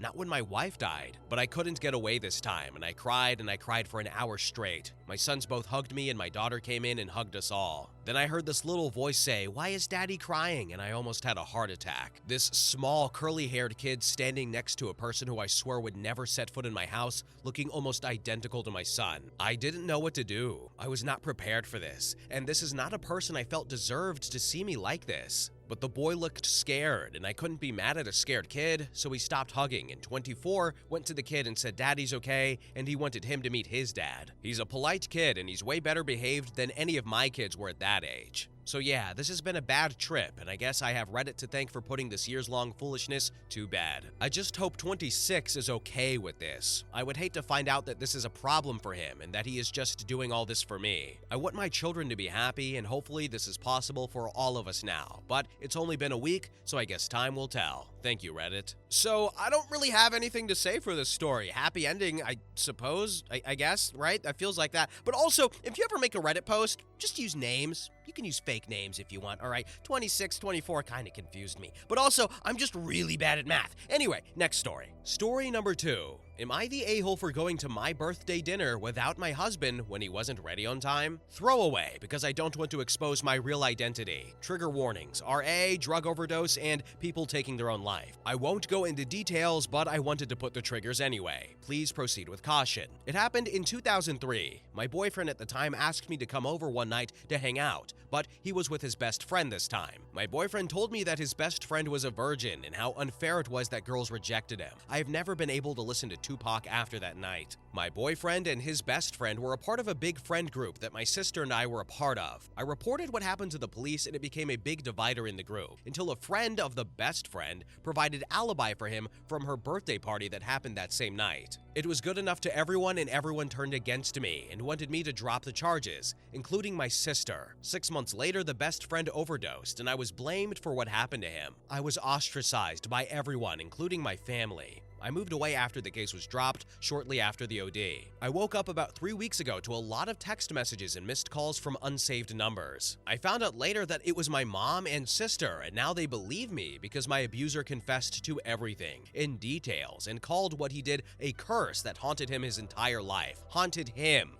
not when my wife died. But I couldn't get away this time, and I cried for an hour straight. My sons both hugged me and my daughter came in and hugged us all. Then I heard this little voice say, "Why is daddy crying?" And I almost had a heart attack. This small, curly-haired kid standing next to a person who I swear would never set foot in my house, looking almost identical to my son. I didn't know what to do. I was not prepared for this, and this is not a person I felt deserved to see me like this. But the boy looked scared, and I couldn't be mad at a scared kid, so we stopped hugging, and 24 went to the kid and said daddy's okay, and he wanted him to meet his dad. He's a polite kid, and he's way better behaved than any of my kids were at that age. So yeah, this has been a bad trip, and I guess I have Reddit to thank for putting this years-long foolishness to bed. I just hope 26 is okay with this. I would hate to find out that this is a problem for him and that he is just doing all this for me. I want my children to be happy, and hopefully this is possible for all of us now. But it's only been a week, so I guess time will tell. Thank you, Reddit. So I don't really have anything to say for this story. Happy ending, I suppose, I guess, right? That feels like that. But also, if you ever make a Reddit post, just use names. You can use fake names if you want, all right? 26, 24 kind of confused me. But also, I'm just really bad at math. Anyway, next story. Story number 2. Am I the a-hole for going to my birthday dinner without my husband when he wasn't ready on time? Throwaway, because I don't want to expose my real identity. Trigger warnings, RA, drug overdose, and people taking their own life. I won't go into details, but I wanted to put the triggers anyway. Please proceed with caution. It happened in 2003. My boyfriend at the time asked me to come over one night to hang out, but he was with his best friend this time. My boyfriend told me that his best friend was a virgin and how unfair it was that girls rejected him. I have never been able to listen to Tupac after that night. My boyfriend and his best friend were a part of a big friend group that my sister and I were a part of. I reported what happened to the police and it became a big divider in the group, until a friend of the best friend provided alibi for him from her birthday party that happened that same night. It was good enough to everyone, and everyone turned against me and wanted me to drop the charges, including my sister. 6 months later, the best friend overdosed, and I was blamed for what happened to him. I was ostracized by everyone, including my family. I moved away after the case was dropped, shortly after the OD. I woke up about 3 weeks ago to a lot of text messages and missed calls from unsaved numbers. I found out later that it was my mom and sister, and now they believe me because my abuser confessed to everything, in details, and called what he did a curse that haunted him his entire life. Haunted him.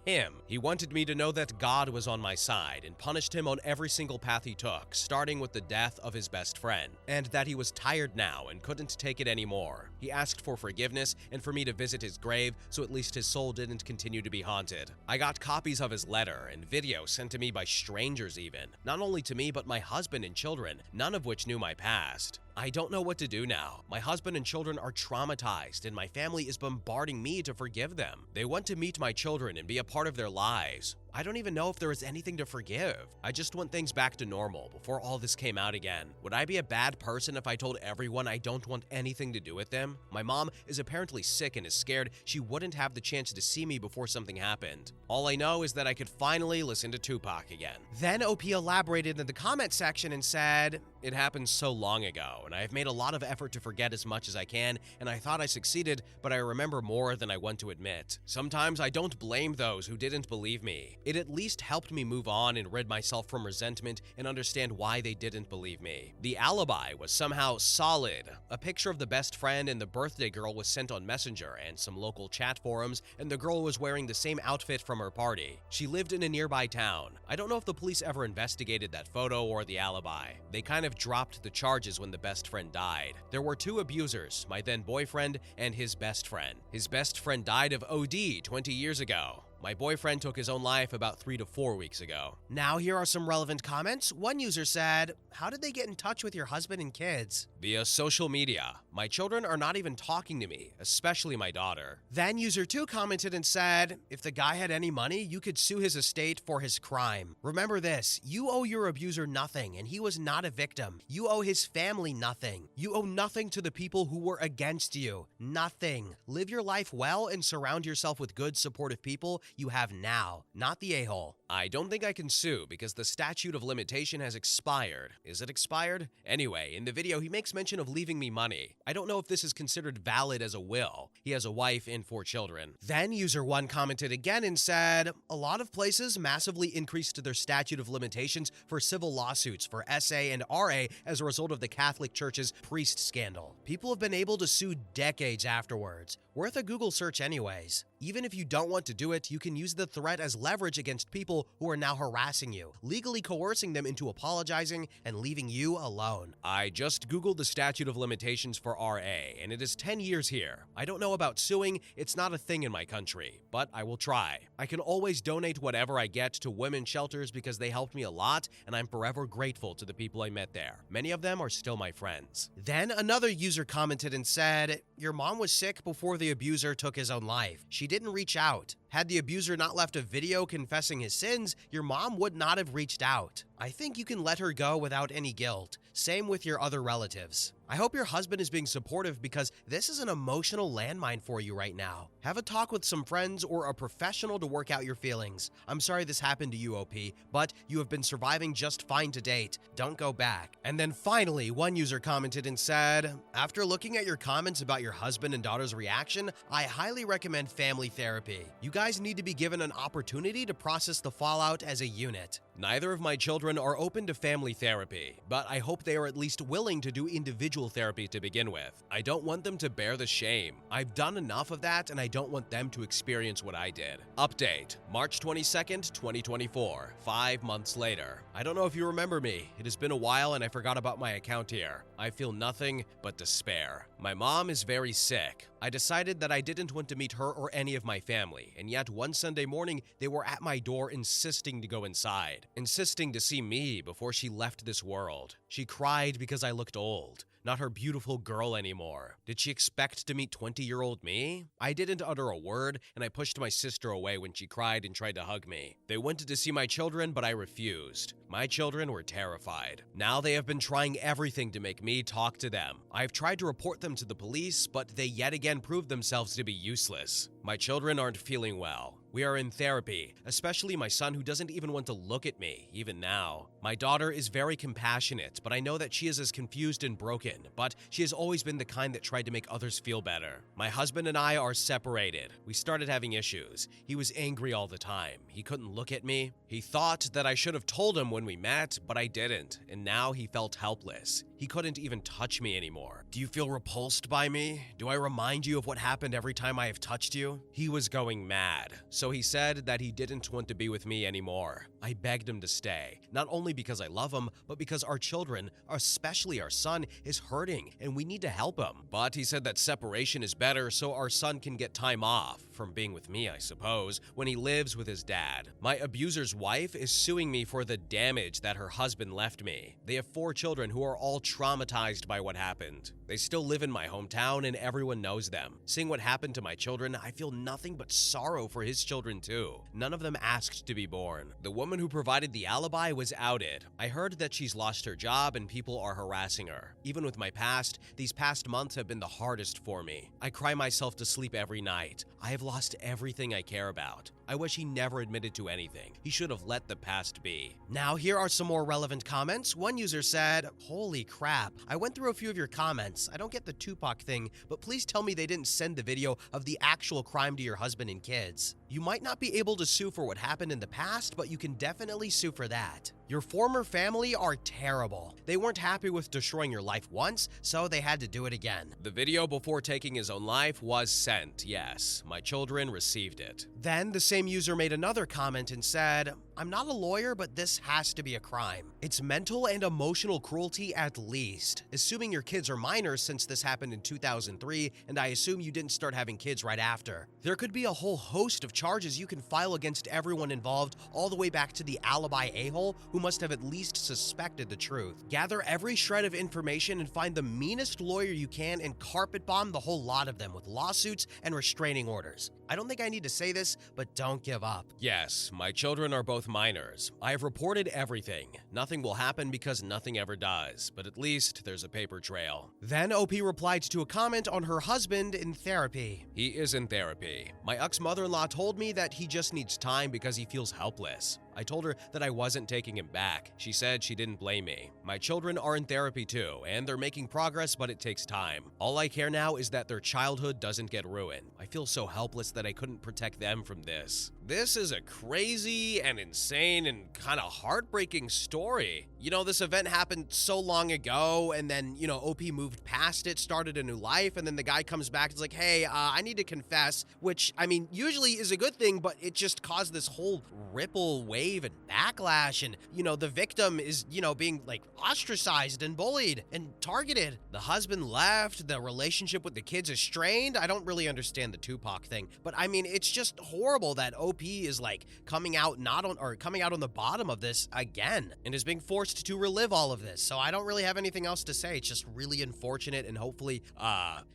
He wanted me to know that God was on my side and punished him on every single path he took, starting with the death of his best friend, and that he was tired now and couldn't take it anymore. He asked for forgiveness and for me to visit his grave so at least his soul didn't continue to be haunted. I got copies of his letter and video sent to me by strangers even, not only to me but my husband and children, none of which knew my past. I don't know what to do now. My husband and children are traumatized, and my family is bombarding me to forgive them. They want to meet my children and be a part of their lives. I don't even know if there is anything to forgive. I just want things back to normal before all this came out again. Would I be a bad person if I told everyone I don't want anything to do with them? My mom is apparently sick and is scared she wouldn't have the chance to see me before something happened. All I know is that I could finally listen to Tupac again. Then OP elaborated in the comment section and said, "It happened so long ago, and I have made a lot of effort to forget as much as I can, and I thought I succeeded, but I remember more than I want to admit. Sometimes I don't blame those who didn't believe me. It at least helped me move on and rid myself from resentment and understand why they didn't believe me. The alibi was somehow solid. A picture of the best friend and the birthday girl was sent on Messenger and some local chat forums, and the girl was wearing the same outfit from her party. She lived in a nearby town. I don't know if the police ever investigated that photo or the alibi. They kind of dropped the charges when the best friend died. There were two abusers, my then boyfriend and his best friend. His best friend died of OD 20 years ago. My boyfriend took his own life about 3 to 4 weeks ago." Now here are some relevant comments. One user said, "How did they get in touch with your husband and kids?" "Via social media. My children are not even talking to me, especially my daughter." Then user 2 commented and said, "If the guy had any money, you could sue his estate for his crime. Remember this, you owe your abuser nothing, and he was not a victim. You owe his family nothing. You owe nothing to the people who were against you. Nothing. Live your life well and surround yourself with good, supportive people you have now, not the a-hole." I don't think I can sue because the statute of limitation has expired. Is it expired? Anyway, in the video, he makes mention of leaving me money. I don't know if this is considered valid as a will. He has a wife and 4 children. Then user 1 commented again and said, "A lot of places massively increased their statute of limitations for civil lawsuits for SA and RA as a result of the Catholic Church's priest scandal. People have been able to sue decades afterwards. Worth a Google search anyways. Even if you don't want to do it, you can use the threat as leverage against people who are now harassing you, legally coercing them into apologizing and leaving you alone." I just Googled the statute of limitations for RA, and it is 10 years here. I don't know about suing, it's not a thing in my country, but I will try. I can always donate whatever I get to women's shelters because they helped me a lot, and I'm forever grateful to the people I met there. Many of them are still my friends. Then another user commented and said, "Your mom was sick before the abuser took his own life. She didn't reach out. Had the abuser not left a video confessing his sins, your mom would not have reached out. I think you can let her go without any guilt. Same with your other relatives. I hope your husband is being supportive because this is an emotional landmine for you right now. Have a talk with some friends or a professional to work out your feelings. I'm sorry this happened to you, OP, but you have been surviving just fine to date. Don't go back." And then finally, one user commented and said, "After looking at your comments about your husband and daughter's reaction, I highly recommend family therapy. You guys need to be given an opportunity to process the fallout as a unit." Neither of my children are open to family therapy, but I hope they are at least willing to do individual therapy to begin with. I don't want them to bear the shame. I've done enough of that, and I don't want them to experience what I did. Update, March 22nd, 2024, 5 months later. I don't know if you remember me. It has been a while and I forgot about my account here. I feel nothing but despair. My mom is very sick. I decided that I didn't want to meet her or any of my family, and yet one Sunday morning, they were at my door insisting to go inside, insisting to see me before she left this world. She cried because I looked old, not her beautiful girl anymore. Did she expect to meet 20-year-old me? I didn't utter a word, and I pushed my sister away when she cried and tried to hug me. They wanted to see my children, but I refused. My children were terrified. Now they have been trying everything to make me talk to them. I've tried to report them to the police, but they yet again proved themselves to be useless. My children aren't feeling well. We are in therapy, especially my son who doesn't even want to look at me, even now. My daughter is very compassionate, but I know that she is as confused and broken, but she has always been the kind that tried to make others feel better. My husband and I are separated. We started having issues. He was angry all the time. He couldn't look at me. He thought that I should have told him when we met, but I didn't, and now he felt helpless. He couldn't even touch me anymore. Do you feel repulsed by me? Do I remind you of what happened every time I have touched you? He was going mad, so he said that he didn't want to be with me anymore. I begged him to stay, not only because I love him, but because our children, especially our son, is hurting and we need to help him. But he said that separation is better so our son can get time off from being with me, I suppose, when he lives with his dad. My abuser's wife is suing me for the damage that her husband left me. They have 4 children who are all traumatized by what happened. They still live in my hometown and everyone knows them. Seeing what happened to my children, I feel nothing but sorrow for his children too. None of them asked to be born. The woman who provided the alibi was outed. I heard that she's lost her job and people are harassing her. Even with my past, these past months have been the hardest for me. I cry myself to sleep every night. I have lost everything I care about. I wish he never admitted to anything. He should have let the past be. Now, here are some more relevant comments. One user said, "Holy crap, I went through a few of your comments. I don't get the Tupac thing, but please tell me they didn't send the video of the actual crime to your husband and kids. You might not be able to sue for what happened in the past, but you can definitely sue for that. Your former family are terrible. They weren't happy with destroying your life once, so they had to do it again." The video before taking his own life was sent, yes. My children received it. Then the same user made another comment and said, "I'm not a lawyer, but this has to be a crime. It's mental and emotional cruelty at least. Assuming your kids are minors since this happened in 2003, and I assume you didn't start having kids right after. There could be a whole host of charges you can file against everyone involved, all the way back to the alibi a-hole who must have at least suspected the truth. Gather every shred of information and find the meanest lawyer you can and carpet bomb the whole lot of them with lawsuits and restraining orders. I don't think I need to say this, but don't give up." Yes, my children are both minors. I have reported everything. Nothing will happen because nothing ever does, but at least there's a paper trail. Then OP replied to a comment on her husband in therapy. He is in therapy. My ex-mother-in-law told me that he just needs time because he feels helpless. I told her that I wasn't taking him back. She said she didn't blame me. My children are in therapy too, and they're making progress, but it takes time. All I care now is that their childhood doesn't get ruined. I feel so helpless that I couldn't protect them from this. This is a crazy and insane and kind of heartbreaking story. You know, this event happened so long ago, and then, OP moved past it, started a new life, and then the guy comes back and is like, "Hey, I need to confess," which, usually is a good thing, but it just caused this whole ripple wave and backlash, and the victim is being ostracized and bullied and targeted. The husband left, the relationship with the kids is strained. I don't really understand the Tupac thing, but it's just horrible that OP is coming out on the bottom of this again and is being forced to relive all of this. So I don't really have anything else to say. It's just really unfortunate, and hopefully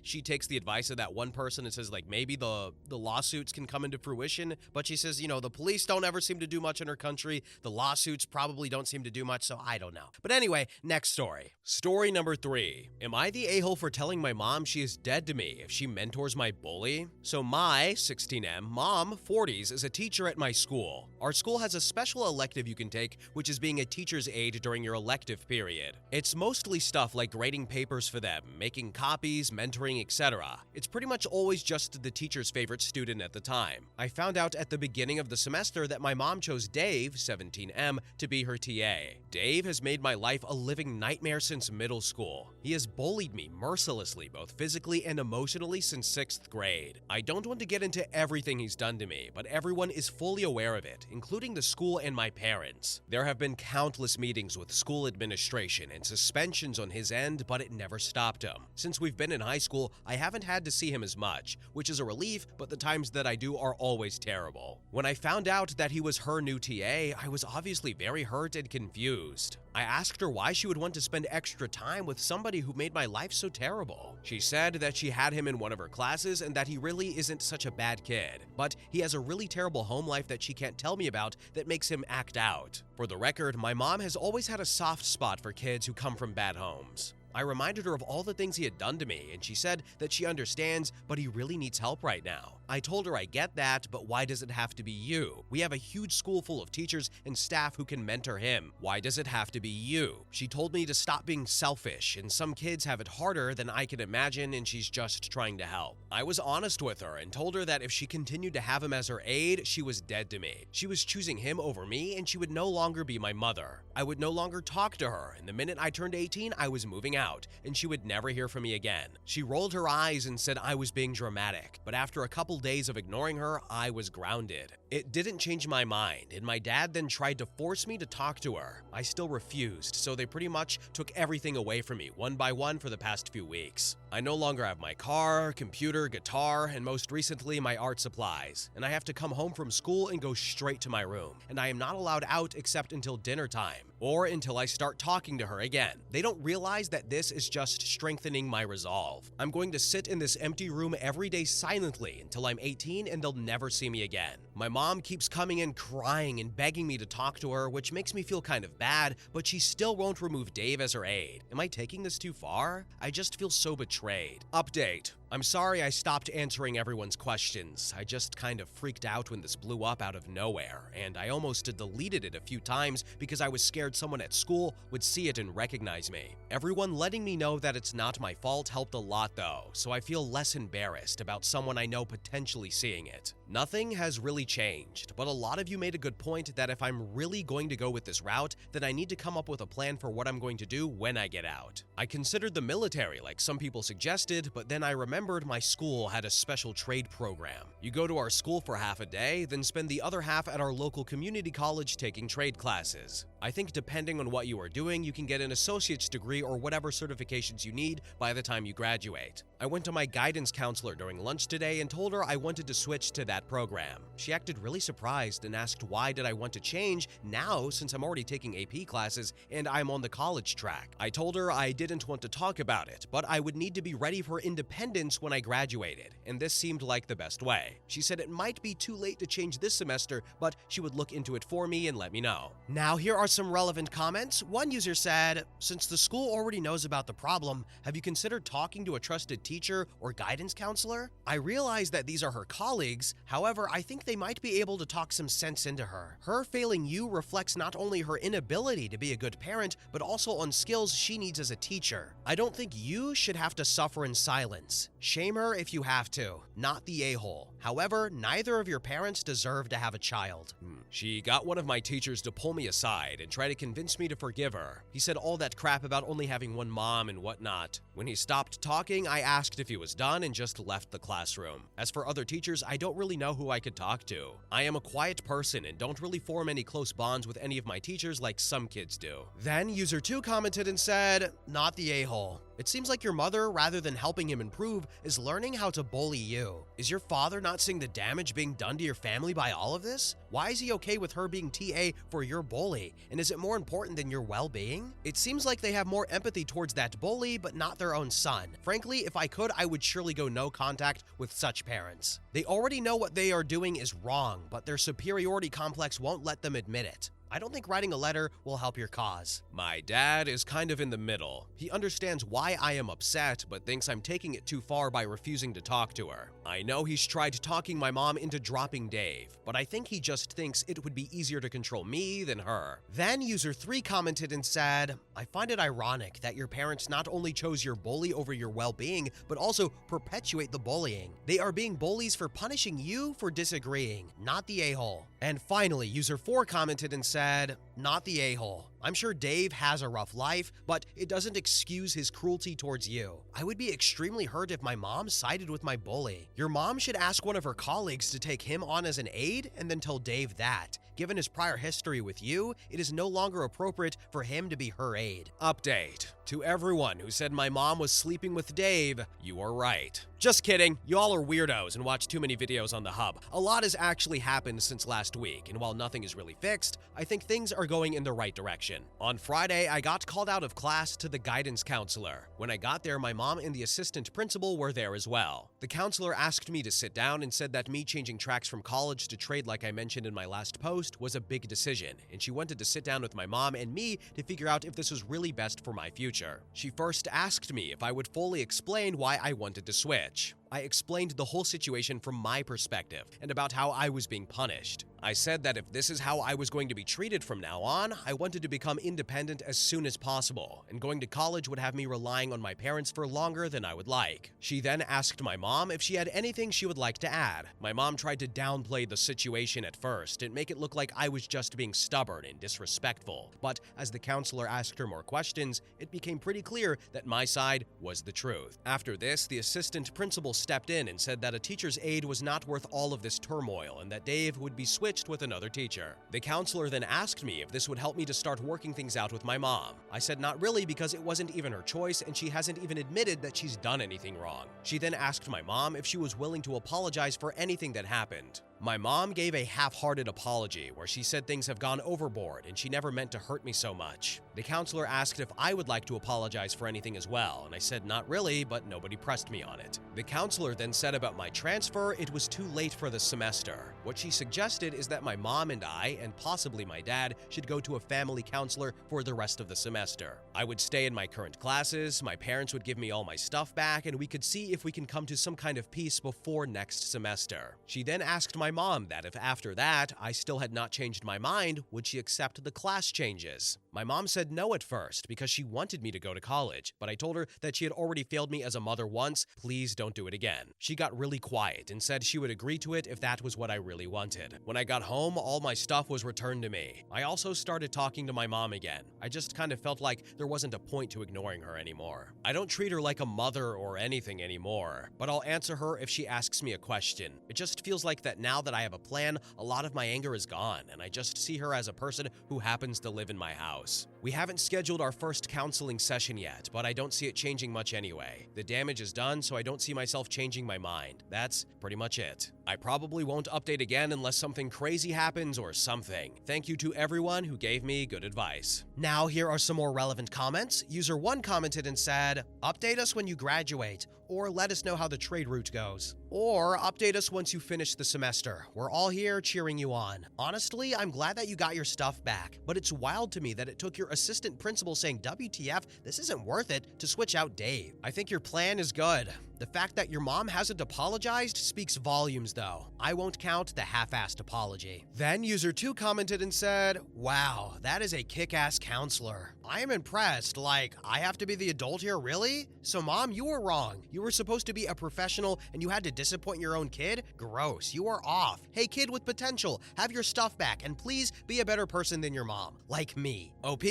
she takes the advice of that one person and says maybe the lawsuits can come into fruition, but she says the police don't ever seem to do much in her country. The lawsuits probably don't seem to do much, so I don't know. But anyway, next story. Story number 3. Am I the a-hole for telling my mom she is dead to me if she mentors my bully? So my 16M mom, 40s, is a teacher at my school. Our school has a special elective you can take, which is being a teacher's aide during your elective period. It's mostly stuff like grading papers for them, making copies, mentoring, etc. It's pretty much always just the teacher's favorite student at the time. I found out at the beginning of the semester that my mom chose Dave, 17M, to be her TA. Dave has made my life a living nightmare since middle school. He has bullied me mercilessly, both physically and emotionally, since 6th grade. I don't want to get into everything he's done to me, but everyone is fully aware of it, including the school and my parents. There have been countless meetings with school administration and suspensions on his end, but it never stopped him. Since we've been in high school, I haven't had to see him as much, which is a relief, but the times that I do are always terrible. When I found out that he was her new TA, I was obviously very hurt and confused. I asked her why she would want to spend extra time with somebody who made my life so terrible. She said that she had him in one of her classes and that he really isn't such a bad kid, but he has a really terrible home life that she can't tell me about that makes him act out. For the record, my mom has always had a soft spot for kids who come from bad homes. I reminded her of all the things he had done to me, and she said that she understands, but he really needs help right now. I told her I get that, but why does it have to be you? We have a huge school full of teachers and staff who can mentor him. Why does it have to be you? She told me to stop being selfish, and some kids have it harder than I can imagine, and she's just trying to help. I was honest with her and told her that if she continued to have him as her aide, she was dead to me. She was choosing him over me, and she would no longer be my mother. I would no longer talk to her, and the minute I turned 18, I was moving out, and she would never hear from me again. She rolled her eyes and said I was being dramatic, but after a couple days of ignoring her, I was grounded. It didn't change my mind, and my dad then tried to force me to talk to her. I still refused, so they pretty much took everything away from me one by one for the past few weeks. I no longer have my car, computer, guitar, and most recently my art supplies, and I have to come home from school and go straight to my room, and I am not allowed out except until dinner time, or until I start talking to her again. They don't realize that this is just strengthening my resolve. I'm going to sit in this empty room every day silently until I'm 18 and they'll never see me again. My mom keeps coming in crying and begging me to talk to her, which makes me feel kind of bad, but she still won't remove Dave as her aide. Am I taking this too far? I just feel so betrayed. Update. I'm sorry I stopped answering everyone's questions. I just kind of freaked out when this blew up out of nowhere, and I almost deleted it a few times because I was scared someone at school would see it and recognize me. Everyone letting me know that it's not my fault helped a lot though, so I feel less embarrassed about someone I know potentially seeing it. Nothing has really changed, but a lot of you made a good point that if I'm really going to go with this route, then I need to come up with a plan for what I'm going to do when I get out. I considered the military like some people suggested, but then I remembered my school had a special trade program. You go to our school for half a day, then spend the other half at our local community college taking trade classes. I think depending on what you are doing, you can get an associate's degree or whatever certifications you need by the time you graduate. I went to my guidance counselor during lunch today and told her I wanted to switch to that program. She acted really surprised and asked why did I want to change now since I'm already taking AP classes and I'm on the college track. I told her I didn't want to talk about it, but I would need to be ready for independence when I graduated, and this seemed like the best way. She said it might be too late to change this semester, but she would look into it for me and let me know. Now here are some relevant comments. One user said, since the school already knows about the problem, have you considered talking to a trusted teacher or guidance counselor? I realize that these are her colleagues, however, I think they might be able to talk some sense into her. Her failing you reflects not only her inability to be a good parent, but also on skills she needs as a teacher. I don't think you should have to suffer in silence. Shame her if you have to, not the a-hole. However, neither of your parents deserve to have a child. She got one of my teachers to pull me aside and try to convince me to forgive her. He said all that crap about only having one mom and whatnot. When he stopped talking, I asked if he was done and just left the classroom. As for other teachers, I don't really know who I could talk to. I am a quiet person and don't really form any close bonds with any of my teachers like some kids do. Then user 2 commented and said, not the a-hole. It seems like your mother, rather than helping him improve, is learning how to bully you. Is your father not seeing the damage being done to your family by all of this? Why is he okay with her being TA for your bully? And is it more important than your well-being? It seems like they have more empathy towards that bully, but not their own son. Frankly, if I could, I would surely go no contact with such parents. They already know what they are doing is wrong, but their superiority complex won't let them admit it. I don't think writing a letter will help your cause. My dad is kind of in the middle. He understands why I am upset, but thinks I'm taking it too far by refusing to talk to her. I know he's tried talking my mom into dropping Dave, but I think he just thinks it would be easier to control me than her. Then user 3 commented and said, I find it ironic that your parents not only chose your bully over your well-being, but also perpetuate the bullying. They are being bullies for punishing you for disagreeing, not the a-hole. And finally, user 4 commented and said, not the a-hole. I'm sure Dave has a rough life, but it doesn't excuse his cruelty towards you. I would be extremely hurt if my mom sided with my bully. Your mom should ask one of her colleagues to take him on as an aide and then tell Dave that. Given his prior history with you, it is no longer appropriate for him to be her aide. Update. To everyone who said my mom was sleeping with Dave, you are right. Just kidding, y'all are weirdos and watch too many videos on the hub. A lot has actually happened since last week, and while nothing is really fixed, I think things are going in the right direction. On Friday, I got called out of class to the guidance counselor. When I got there, my mom and the assistant principal were there as well. The counselor asked me to sit down and said that me changing tracks from college to trade, like I mentioned in my last post, was a big decision, and she wanted to sit down with my mom and me to figure out if this was really best for my future. She first asked me if I would fully explain why I wanted to switch. I explained the whole situation from my perspective and about how I was being punished. I said that if this is how I was going to be treated from now on, I wanted to become independent as soon as possible, and going to college would have me relying on my parents for longer than I would like. She then asked my mom if she had anything she would like to add. My mom tried to downplay the situation at first and make it look like I was just being stubborn and disrespectful, but as the counselor asked her more questions, it became pretty clear that my side was the truth. After this, the assistant principal stepped in and said that a teacher's aide was not worth all of this turmoil and that Dave would be switched with another teacher. The counselor then asked me if this would help me to start working things out with my mom. I said not really, because it wasn't even her choice and she hasn't even admitted that she's done anything wrong. She then asked my mom if she was willing to apologize for anything that happened. My mom gave a half-hearted apology where she said things have gone overboard and she never meant to hurt me so much. The counselor asked if I would like to apologize for anything as well, and I said not really, but nobody pressed me on it. The counselor then said about my transfer, it was too late for the semester. What she suggested is that my mom and I, and possibly my dad, should go to a family counselor for the rest of the semester. I would stay in my current classes, my parents would give me all my stuff back, and we could see if we can come to some kind of peace before next semester. She then asked my mom that if after that I still had not changed my mind, would she accept the class changes. My mom said no at first because she wanted me to go to college, but I told her that she had already failed me as a mother once, please don't do it again. She got really quiet and said she would agree to it if that was what I really wanted. When I got home, all my stuff was returned to me. I also started talking to my mom again. I just kind of felt like there wasn't a point to ignoring her anymore. I don't treat her like a mother or anything anymore, but I'll answer her if she asks me a question. It just feels like that now that I have a plan, a lot of my anger is gone, and I just see her as a person who happens to live in my house. We haven't scheduled our first counseling session yet, but I don't see it changing much anyway. The damage is done, so I don't see myself changing my mind. That's pretty much it. I probably won't update again unless something crazy happens or something. Thank you to everyone who gave me good advice. Now here are some more relevant comments. User 1 commented and said, update us when you graduate, or let us know how the trade route goes. Or update us once you finish the semester. We're all here cheering you on. Honestly, I'm glad that you got your stuff back, but it's wild to me that it took your assistant principal saying, WTF, this isn't worth it, to switch out Dave. I think your plan is good. The fact that your mom hasn't apologized speaks volumes though. I won't count the half-assed apology. Then user 2 commented and said, wow, that is a kick-ass counselor. I am impressed. Like, I have to be the adult here, really? So mom, you were wrong. You were supposed to be a professional and you had to disappoint your own kid? Gross, you are off. Hey kid with potential, have your stuff back and please be a better person than your mom. Like me. OP,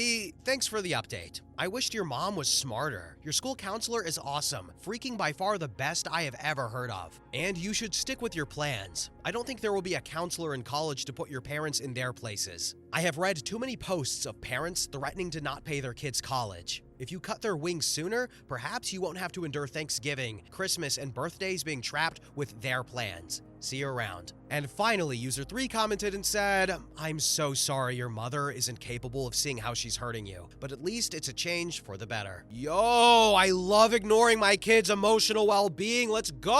thanks for the update. I wished your mom was smarter. Your school counselor is awesome. Freaking by far the best I have ever heard of. And you should stick with your plans. I don't think there will be a counselor in college to put your parents in their places. I have read too many posts of parents threatening to not pay their kids' college. If you cut their wings sooner, perhaps you won't have to endure Thanksgiving, Christmas, and birthdays being trapped with their plans. See you around. And finally, user 3 commented and said, I'm so sorry your mother isn't capable of seeing how she's hurting you, but at least it's a change for the better. Yo, I love ignoring my kids' emotional well-being. Let's go!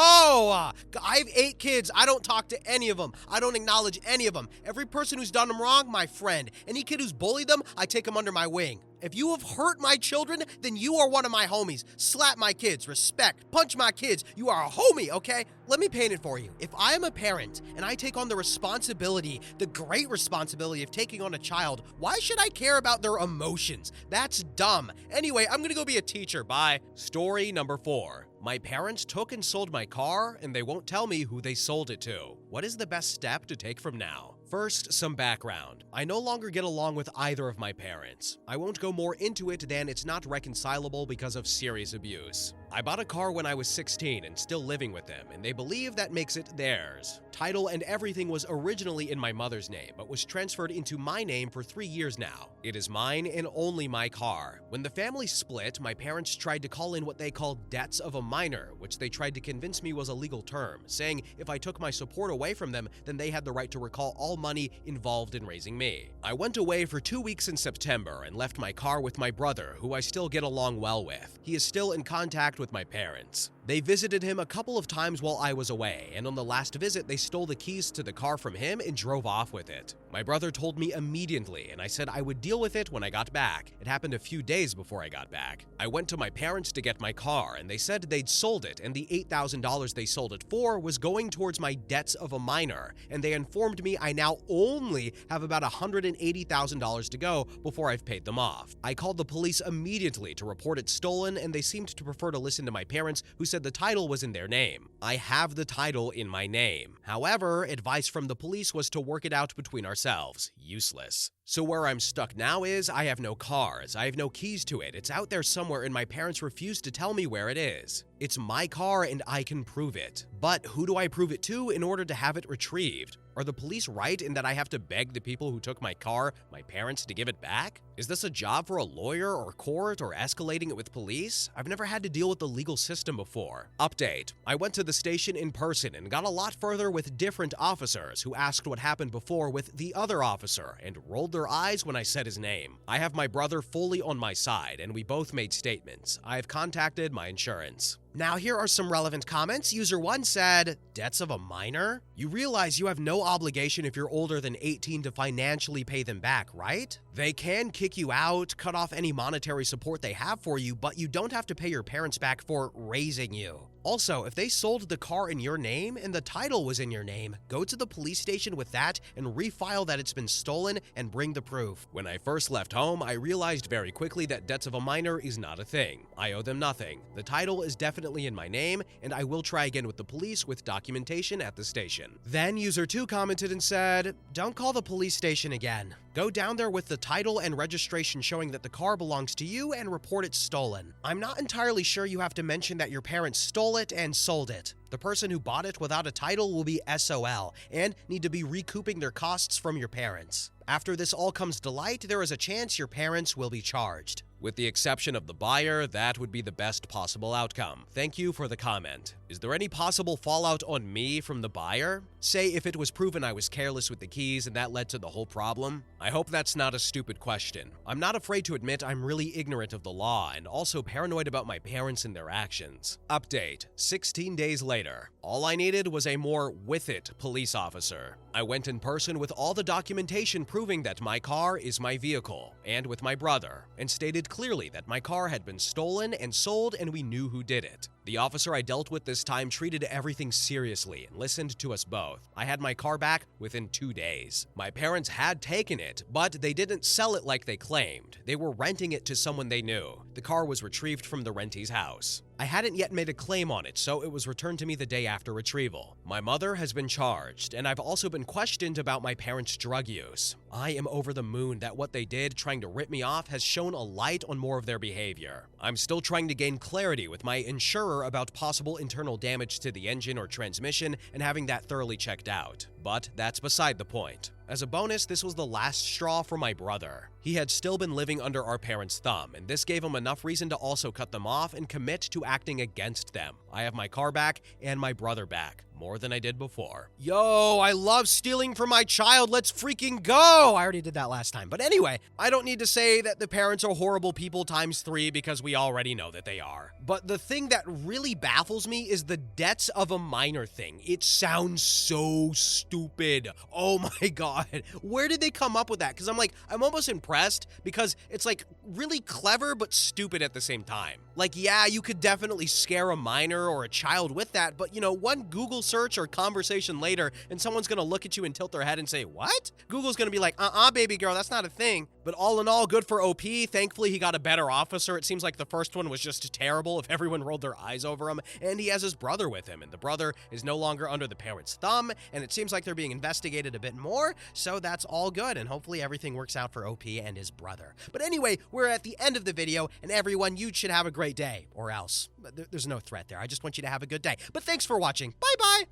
I have 8 kids. I don't talk to any of them. I don't acknowledge any of them. Every person who's done them wrong, my friend. Any kid who's bullied them, I take them under my wing. If you have hurt my children, then you are one of my homies. Slap my kids, respect, punch my kids. You are a homie, okay? Let me paint it for you. If I am a parent and I take on the responsibility, the great responsibility of taking on a child, why should I care about their emotions? That's dumb. Anyway, I'm gonna go be a teacher. Bye. Story number 4. My parents took and sold my car, and they won't tell me who they sold it to. What is the best step to take from now? First, some background. I no longer get along with either of my parents. I won't go more into it than it's not reconcilable because of serious abuse. I bought a car when I was 16 and still living with them, and they believe that makes it theirs. Title and everything was originally in my mother's name, but was transferred into my name for 3 years now. It is mine and only my car. When the family split, my parents tried to call in what they called debts of a minor, which they tried to convince me was a legal term, saying if I took my support away from them, then they had the right to recall all money involved in raising me. I went away for 2 weeks in September and left my car with my brother, who I still get along well with. He is still in contact with my parents. They visited him a couple of times while I was away, and on the last visit, they stole the keys to the car from him and drove off with it. My brother told me immediately, and I said I would deal with it when I got back. It happened a few days before I got back. I went to my parents to get my car, and they said they'd sold it, and the $8,000 they sold it for was going towards my debts of a minor, and they informed me I now only have about $180,000 to go before I've paid them off. I called the police immediately to report it stolen, and they seemed to prefer to listen to my parents, who said the title was in their name. I have the title in my name. However, advice from the police was to work it out between ourselves. Useless. So where I'm stuck now is I have no cars, I have no keys to it, it's out there somewhere and my parents refuse to tell me where it is. It's my car and I can prove it. But who do I prove it to in order to have it retrieved? Are the police right in that I have to beg the people who took my car, my parents, to give it back? Is this a job for a lawyer or court or escalating it with police? I've never had to deal with the legal system before. Update. I went to the station in person and got a lot further with different officers who asked what happened before with the other officer and rolled their eyes when I said his name. I have my brother fully on my side and we both made statements. I have contacted my insurance. Now here are some relevant comments. User 1 said, debts of a minor? You realize you have no obligation if you're older than 18 to financially pay them back, right? They can kick you out, cut off any monetary support they have for you, but you don't have to pay your parents back for raising you. Also, if they sold the car in your name and the title was in your name, go to the police station with that and refile that it's been stolen and bring the proof. When I first left home, I realized very quickly that debts of a minor is not a thing. I owe them nothing. The title is definitely in my name, and I will try again with the police with documentation at the station. Then user 2 commented and said, don't call the police station again. Go down there with the title and registration showing that the car belongs to you and report it stolen. I'm not entirely sure you have to mention that your parents stole it and sold it. The person who bought it without a title will be SOL and need to be recouping their costs from your parents. After this all comes to light, there is a chance your parents will be charged. With the exception of the buyer, that would be the best possible outcome. Thank you for the comment. Is there any possible fallout on me from the buyer? Say if it was proven I was careless with the keys and that led to the whole problem? I hope that's not a stupid question. I'm not afraid to admit I'm really ignorant of the law and also paranoid about my parents and their actions. Update. 16 days later. All I needed was a more with it police officer. I went in person with all the documentation proving that my car is my vehicle, and with my brother, and stated clearly that my car had been stolen and sold and we knew who did it. The officer I dealt with this time treated everything seriously and listened to us both. I had my car back within 2 days. My parents had taken it, but they didn't sell it like they claimed. They were renting it to someone they knew. The car was retrieved from the rentee's house. I hadn't yet made a claim on it, so it was returned to me the day after retrieval. My mother has been charged, and I've also been questioned about my parents' drug use. I am over the moon that what they did, trying to rip me off, has shown a light on more of their behavior. I'm still trying to gain clarity with my insurer about possible internal damage to the engine or transmission and having that thoroughly checked out. But that's beside the point. As a bonus, this was the last straw for my brother. He had still been living under our parents' thumb, and this gave him enough reason to also cut them off and commit to acting against them. I have my car back and my brother back, more than I did before. Yo, I love stealing from my child, let's freaking go! I already did that last time, but anyway, I don't need to say that the parents are horrible people times 3 because we already know that they are. But the thing that really baffles me is the debts of a minor thing. It sounds so stupid. Oh my god, where did they come up with that? Because I'm almost impressed because it's like really clever but stupid at the same time. Like, yeah, you could definitely scare a minor or a child with that, but you know, one Google search or conversation later and someone's gonna look at you and tilt their head and say, what? Google's gonna be like, baby girl, that's not a thing. But all in all, good for OP. Thankfully, he got a better officer. It seems like the first one was just terrible if everyone rolled their eyes over him. And he has his brother with him, and the brother is no longer under the parents' thumb, and it seems like they're being investigated a bit more, so that's all good, and hopefully everything works out for OP and his brother. But anyway, we're at the end of the video, and everyone, you should have a great day, or else. There's no threat there. I just want you to have a good day. But thanks for watching. Bye-bye!